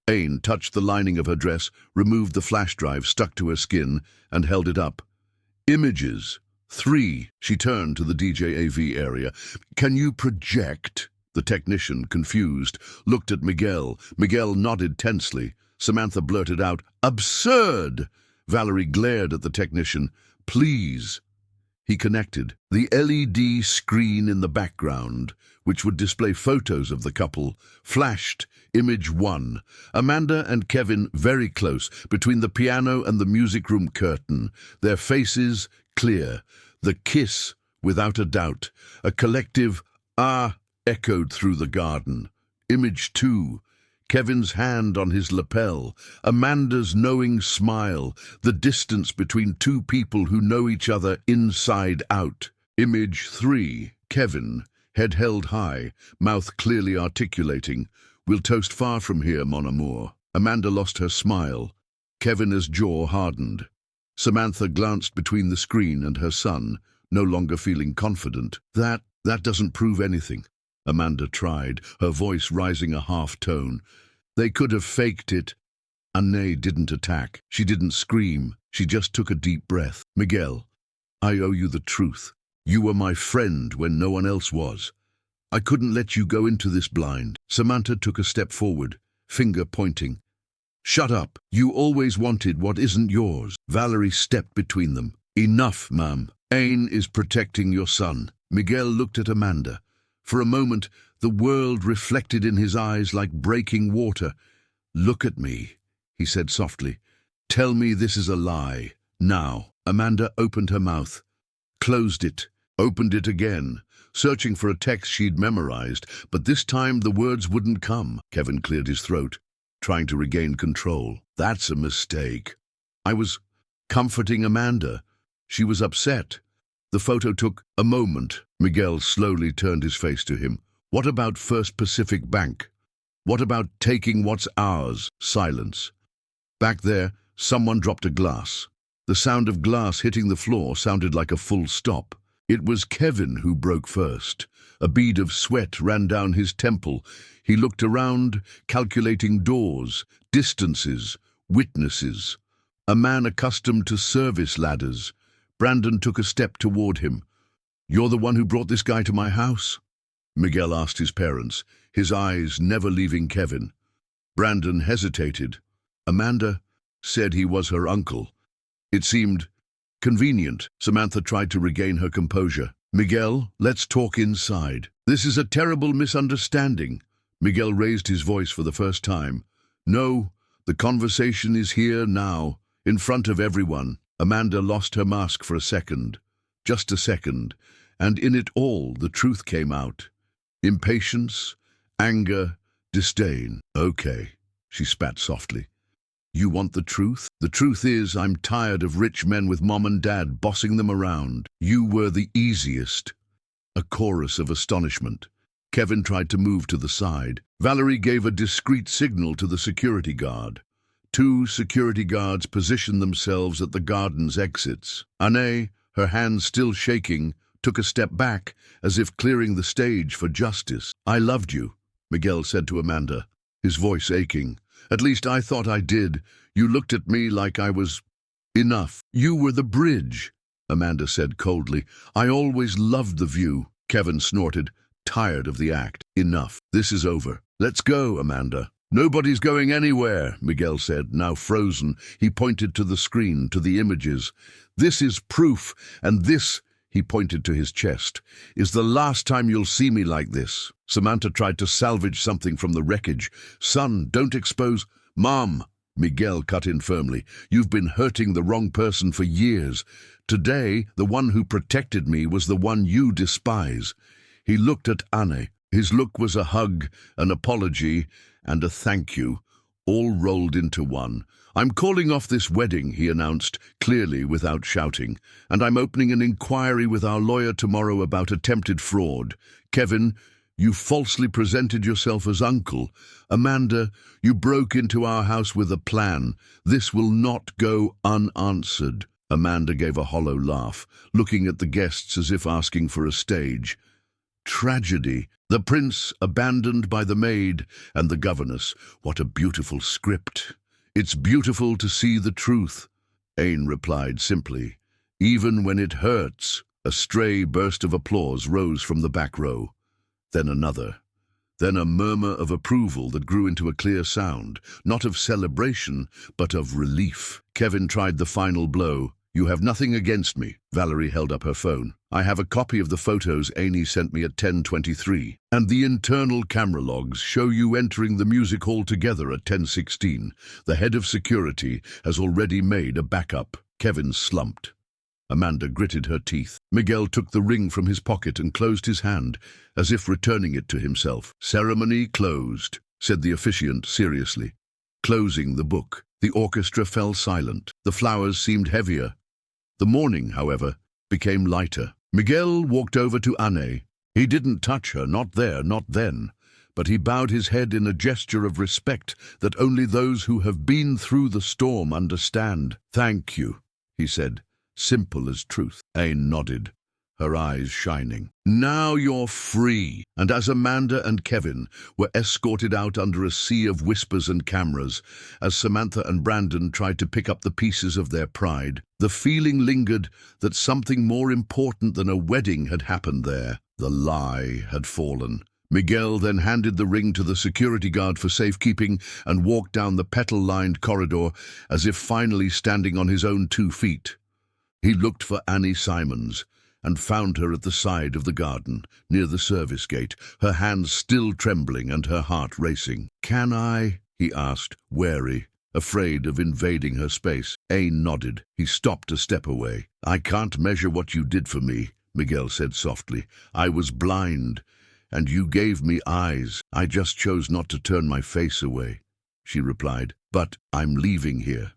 Aine touched the lining of her dress, removed the flash drive stuck to her skin, and held it up. Images. 3. She turned to the DJAV area. Can you project? The technician, confused, looked at Miguel. Miguel nodded tensely. Samantha blurted out, Absurd! Valerie glared at the technician. Please. He connected. The LED screen in the background, which would display photos of the couple, flashed image 1. Amanda and Kevin very close, between the piano and the music room curtain, their faces clear. The kiss, without a doubt. A collective ah echoed through the garden. Image 2. Kevin's hand on his lapel, Amanda's knowing smile, the distance between two people who know each other inside out. Image 3. Kevin, head held high, mouth clearly articulating, We'll toast far from here, mon amour. Amanda lost her smile. Kevin's jaw hardened. Samantha glanced between the screen and her son, no longer feeling confident. That doesn't prove anything. Amanda tried, her voice rising a half tone. They could have faked it. Anne didn't attack. She didn't scream. She just took a deep breath. Miguel, I owe you the truth. You were my friend when no one else was. I couldn't let you go into this blind. Samantha took a step forward, finger pointing. Shut up. You always wanted what isn't yours. Valerie stepped between them. Enough, ma'am. Aine is protecting your son. Miguel looked at Amanda. For a moment, the world reflected in his eyes like breaking water. Look at me, he said softly. Tell me this is a lie. Now. Amanda opened her mouth, closed it, opened it again, searching for a text she'd memorized, but this time the words wouldn't come. Kevin cleared his throat, trying to regain control. That's a mistake. I was comforting Amanda. She was upset. The photo took a moment. Miguel slowly turned his face to him. What about First Pacific Bank? What about taking what's ours? Silence. Back there, someone dropped a glass. The sound of glass hitting the floor sounded like a full stop. It was Kevin who broke first. A bead of sweat ran down his temple. He looked around, calculating doors, distances, witnesses. A man accustomed to service ladders. Brandon took a step toward him. You're the one who brought this guy to my house? Miguel asked his parents, his eyes never leaving Kevin. Brandon hesitated. Amanda said he was her uncle. It seemed convenient. Samantha tried to regain her composure. Miguel, let's talk inside. This is a terrible misunderstanding. Miguel raised his voice for the first time. No, the conversation is here now, in front of everyone. Amanda lost her mask for a second, just a second, and in it all the truth came out. Impatience, anger, disdain. Okay, she spat softly. You want the truth? The truth is I'm tired of rich men with mom and dad bossing them around. You were the easiest. A chorus of astonishment. Kevin tried to move to the side. Valerie gave a discreet signal to the security guard. 2 security guards positioned themselves at the garden's exits. Anne, her hands still shaking, took a step back, as if clearing the stage for justice. I loved you, Miguel said to Amanda, his voice aching. At least I thought I did. You looked at me like I was enough. You were the bridge, Amanda said coldly. I always loved the view. Kevin snorted, tired of the act. Enough. This is over. Let's go, Amanda. Nobody's going anywhere, Miguel said, now frozen. He pointed to the screen, to the images. This is proof, and this, He pointed to his chest. "Is the last time you'll see me like this." Samantha tried to salvage something from the wreckage. "Son, don't expose—" "Mom," Miguel cut in firmly, "you've been hurting the wrong person for years. Today, the one who protected me was the one you despise." He looked at Anne. His look was a hug, an apology, and a thank you, all rolled into one. "I'm calling off this wedding," he announced, clearly without shouting, "and I'm opening an inquiry with our lawyer tomorrow about attempted fraud. Kevin, you falsely presented yourself as uncle. Amanda, you broke into our house with a plan. This will not go unanswered." Amanda gave a hollow laugh, looking at the guests as if asking for a stage. "Tragedy. The prince abandoned by the maid and the governess. What a beautiful script. It's beautiful to see the truth." Ain replied simply, "Even when it hurts." A stray burst of applause rose from the back row. Then another. Then a murmur of approval that grew into a clear sound, not of celebration, but of relief. Kevin tried the final blow. "You have nothing against me." Valerie held up her phone. "I have a copy of the photos Amy sent me at 10:23, and the internal camera logs show you entering the music hall together at 10:16. The head of security has already made a backup." Kevin slumped. Amanda gritted her teeth. Miguel took the ring from his pocket and closed his hand, as if returning it to himself. "Ceremony closed," said the officiant seriously. Closing the book, the orchestra fell silent. The flowers seemed heavier. The morning, however, became lighter. Miguel walked over to Anne. He didn't touch her, not there, not then, but he bowed his head in a gesture of respect that only those who have been through the storm understand. "Thank you," he said, simple as truth. Ain nodded, her eyes shining. "Now you're free." And as Amanda and Kevin were escorted out under a sea of whispers and cameras, as Samantha and Brandon tried to pick up the pieces of their pride, the feeling lingered that something more important than a wedding had happened there. The lie had fallen. Miguel then handed the ring to the security guard for safekeeping and walked down the petal-lined corridor as if finally standing on his own 2 feet. He looked for Annie Simons and found her at the side of the garden, near the service gate, her hands still trembling and her heart racing. "Can I?" he asked, wary, afraid of invading her space. Ain nodded. He stopped a step away. "I can't measure what you did for me," Miguel said softly. "I was blind, and you gave me eyes. I just chose not to turn my face away," she replied. "But I'm leaving here.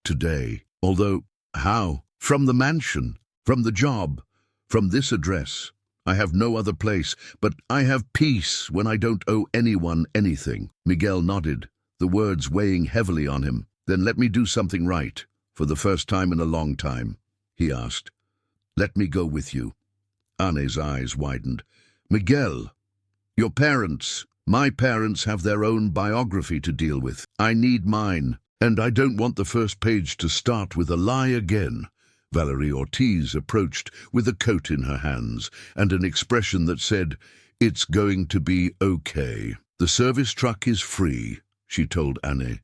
Today. Although, how? From the mansion, from the job, from this address. I have no other place, but I have peace when I don't owe anyone anything." Miguel nodded, the words weighing heavily on him. "Then let me do something right, for the first time in a long time," he asked. "Let me go with you." Anne's eyes widened. "Miguel, your parents, my parents have their own biography to deal with. I need mine, and I don't want the first page to start with a lie again." Valerie Ortiz approached with a coat in her hands and an expression that said, "It's going to be okay." "The service truck is free," she told Anne.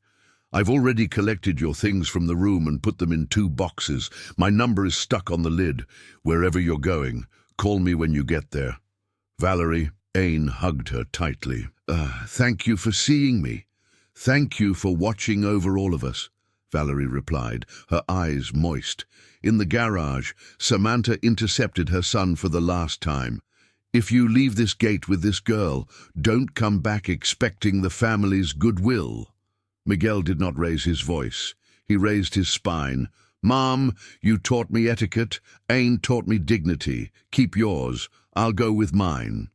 "I've already collected your things from the room and put them in 2 boxes. My number is stuck on the lid. Wherever you're going, call me when you get there." Valerie, Ain hugged her tightly. Thank you for seeing me. Thank you for watching over all of us," Valerie replied, her eyes moist. In the garage, Samantha intercepted her son for the last time. "If you leave this gate with this girl, don't come back expecting the family's goodwill." Miguel did not raise his voice. He raised his spine. "Mom, you taught me etiquette. Ain taught me dignity. Keep yours. I'll go with mine."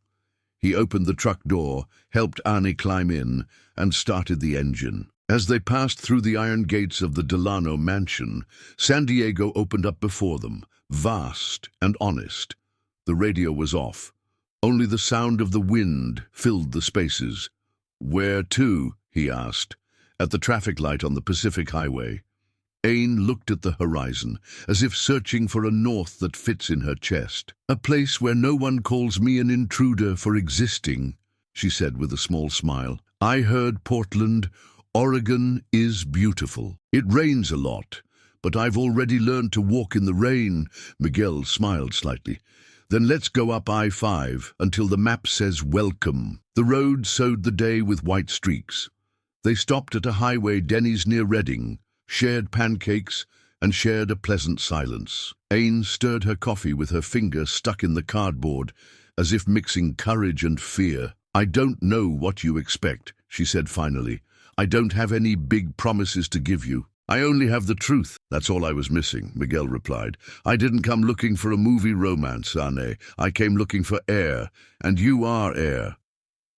He opened the truck door, helped Annie climb in, and started the engine. As they passed through the iron gates of the Delano mansion, San Diego opened up before them, vast and honest. The radio was off. Only the sound of the wind filled the spaces. "Where to?" he asked, at the traffic light on the Pacific Highway. Ain looked at the horizon, as if searching for a north that fits in her chest. "A place where no one calls me an intruder for existing," she said with a small smile. "I heard Portland, Oregon is beautiful. It rains a lot, But I've already learned to walk in the rain. Miguel smiled slightly. Then let's go up I-5 until the map says welcome. The road sowed the day with white streaks. They stopped at a highway Denny's near Reading, shared pancakes, and shared a pleasant silence. Ain stirred her coffee with her finger stuck in the cardboard, as if mixing courage and fear. I don't know what you expect, she said finally. I don't have any big promises to give you. I only have the truth. That's all I was missing, Miguel replied. I didn't come looking for a movie romance, Anne. I came looking for air, and you are air.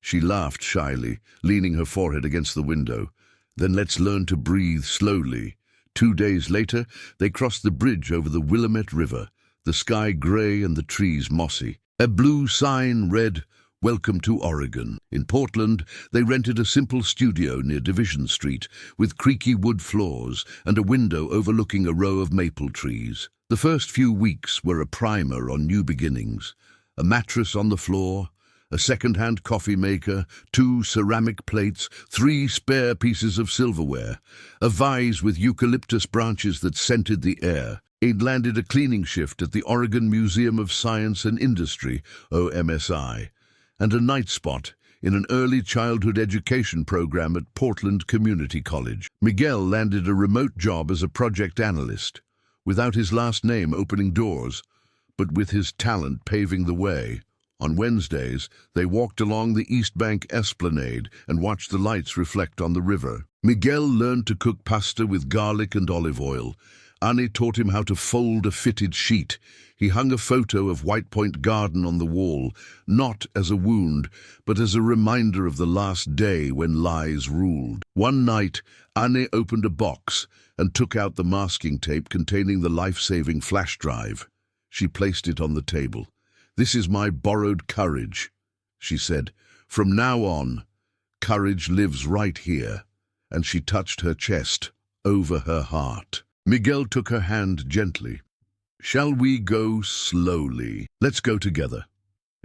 She laughed shyly, leaning her forehead against the window. Then let's learn to breathe slowly. 2 days later, they crossed the bridge over the Willamette River, the sky grey and the trees mossy. A blue sign read, "Welcome to Oregon." In Portland, they rented a simple studio near Division Street, with creaky wood floors and a window overlooking a row of maple trees. The first few weeks were a primer on new beginnings. A mattress on the floor, a second-hand coffee maker, 2 ceramic plates, 3 spare pieces of silverware, a vase with eucalyptus branches that scented the air. He'd landed a cleaning shift at the Oregon Museum of Science and Industry, OMSI, and a night spot in an early childhood education program at Portland Community College. Miguel landed a remote job as a project analyst, without his last name opening doors, but with his talent paving the way. On Wednesdays, they walked along the East Bank Esplanade and watched the lights reflect on the river. Miguel learned to cook pasta with garlic and olive oil. Annie taught him how to fold a fitted sheet. He hung a photo of White Point Garden on the wall, not as a wound, but as a reminder of the last day when lies ruled. One night, Annie opened a box and took out the masking tape containing the life-saving flash drive. She placed it on the table. "This is my borrowed courage," she said. "From now on, courage lives right here." And she touched her chest, over her heart. Miguel took her hand gently. "Shall we go slowly?" "Let's go together,"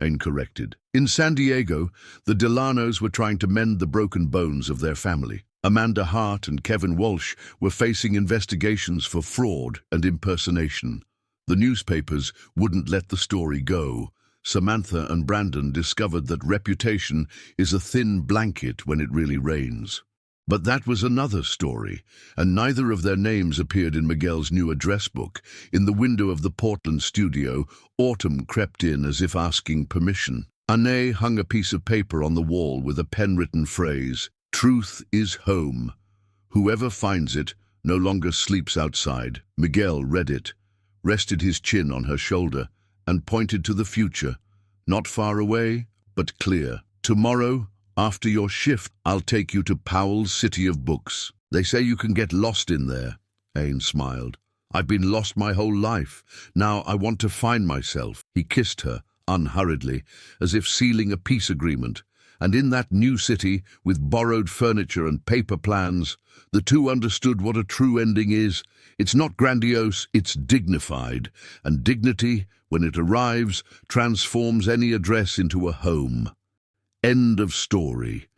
Ain corrected. In San Diego, the Delanos were trying to mend the broken bones of their family. Amanda Hart and Kevin Walsh were facing investigations for fraud and impersonation. The newspapers wouldn't let the story go. Samantha and Brandon discovered that reputation is a thin blanket when it really rains. But that was another story, and neither of their names appeared in Miguel's new address book. In the window of the Portland studio, autumn crept in as if asking permission. Anne hung a piece of paper on the wall with a pen-written phrase, "Truth is home. Whoever finds it no longer sleeps outside." Miguel read it, rested his chin on her shoulder, and pointed to the future, not far away, but clear. "Tomorrow, after your shift, I'll take you to Powell's City of Books. They say you can get lost in there." Ain smiled. "I've been lost my whole life. Now I want to find myself." He kissed her, unhurriedly, as if sealing a peace agreement. And in that new city, with borrowed furniture and paper plans, the two understood what a true ending is. It's not grandiose, it's dignified, and dignity, when it arrives, transforms any address into a home. End of story.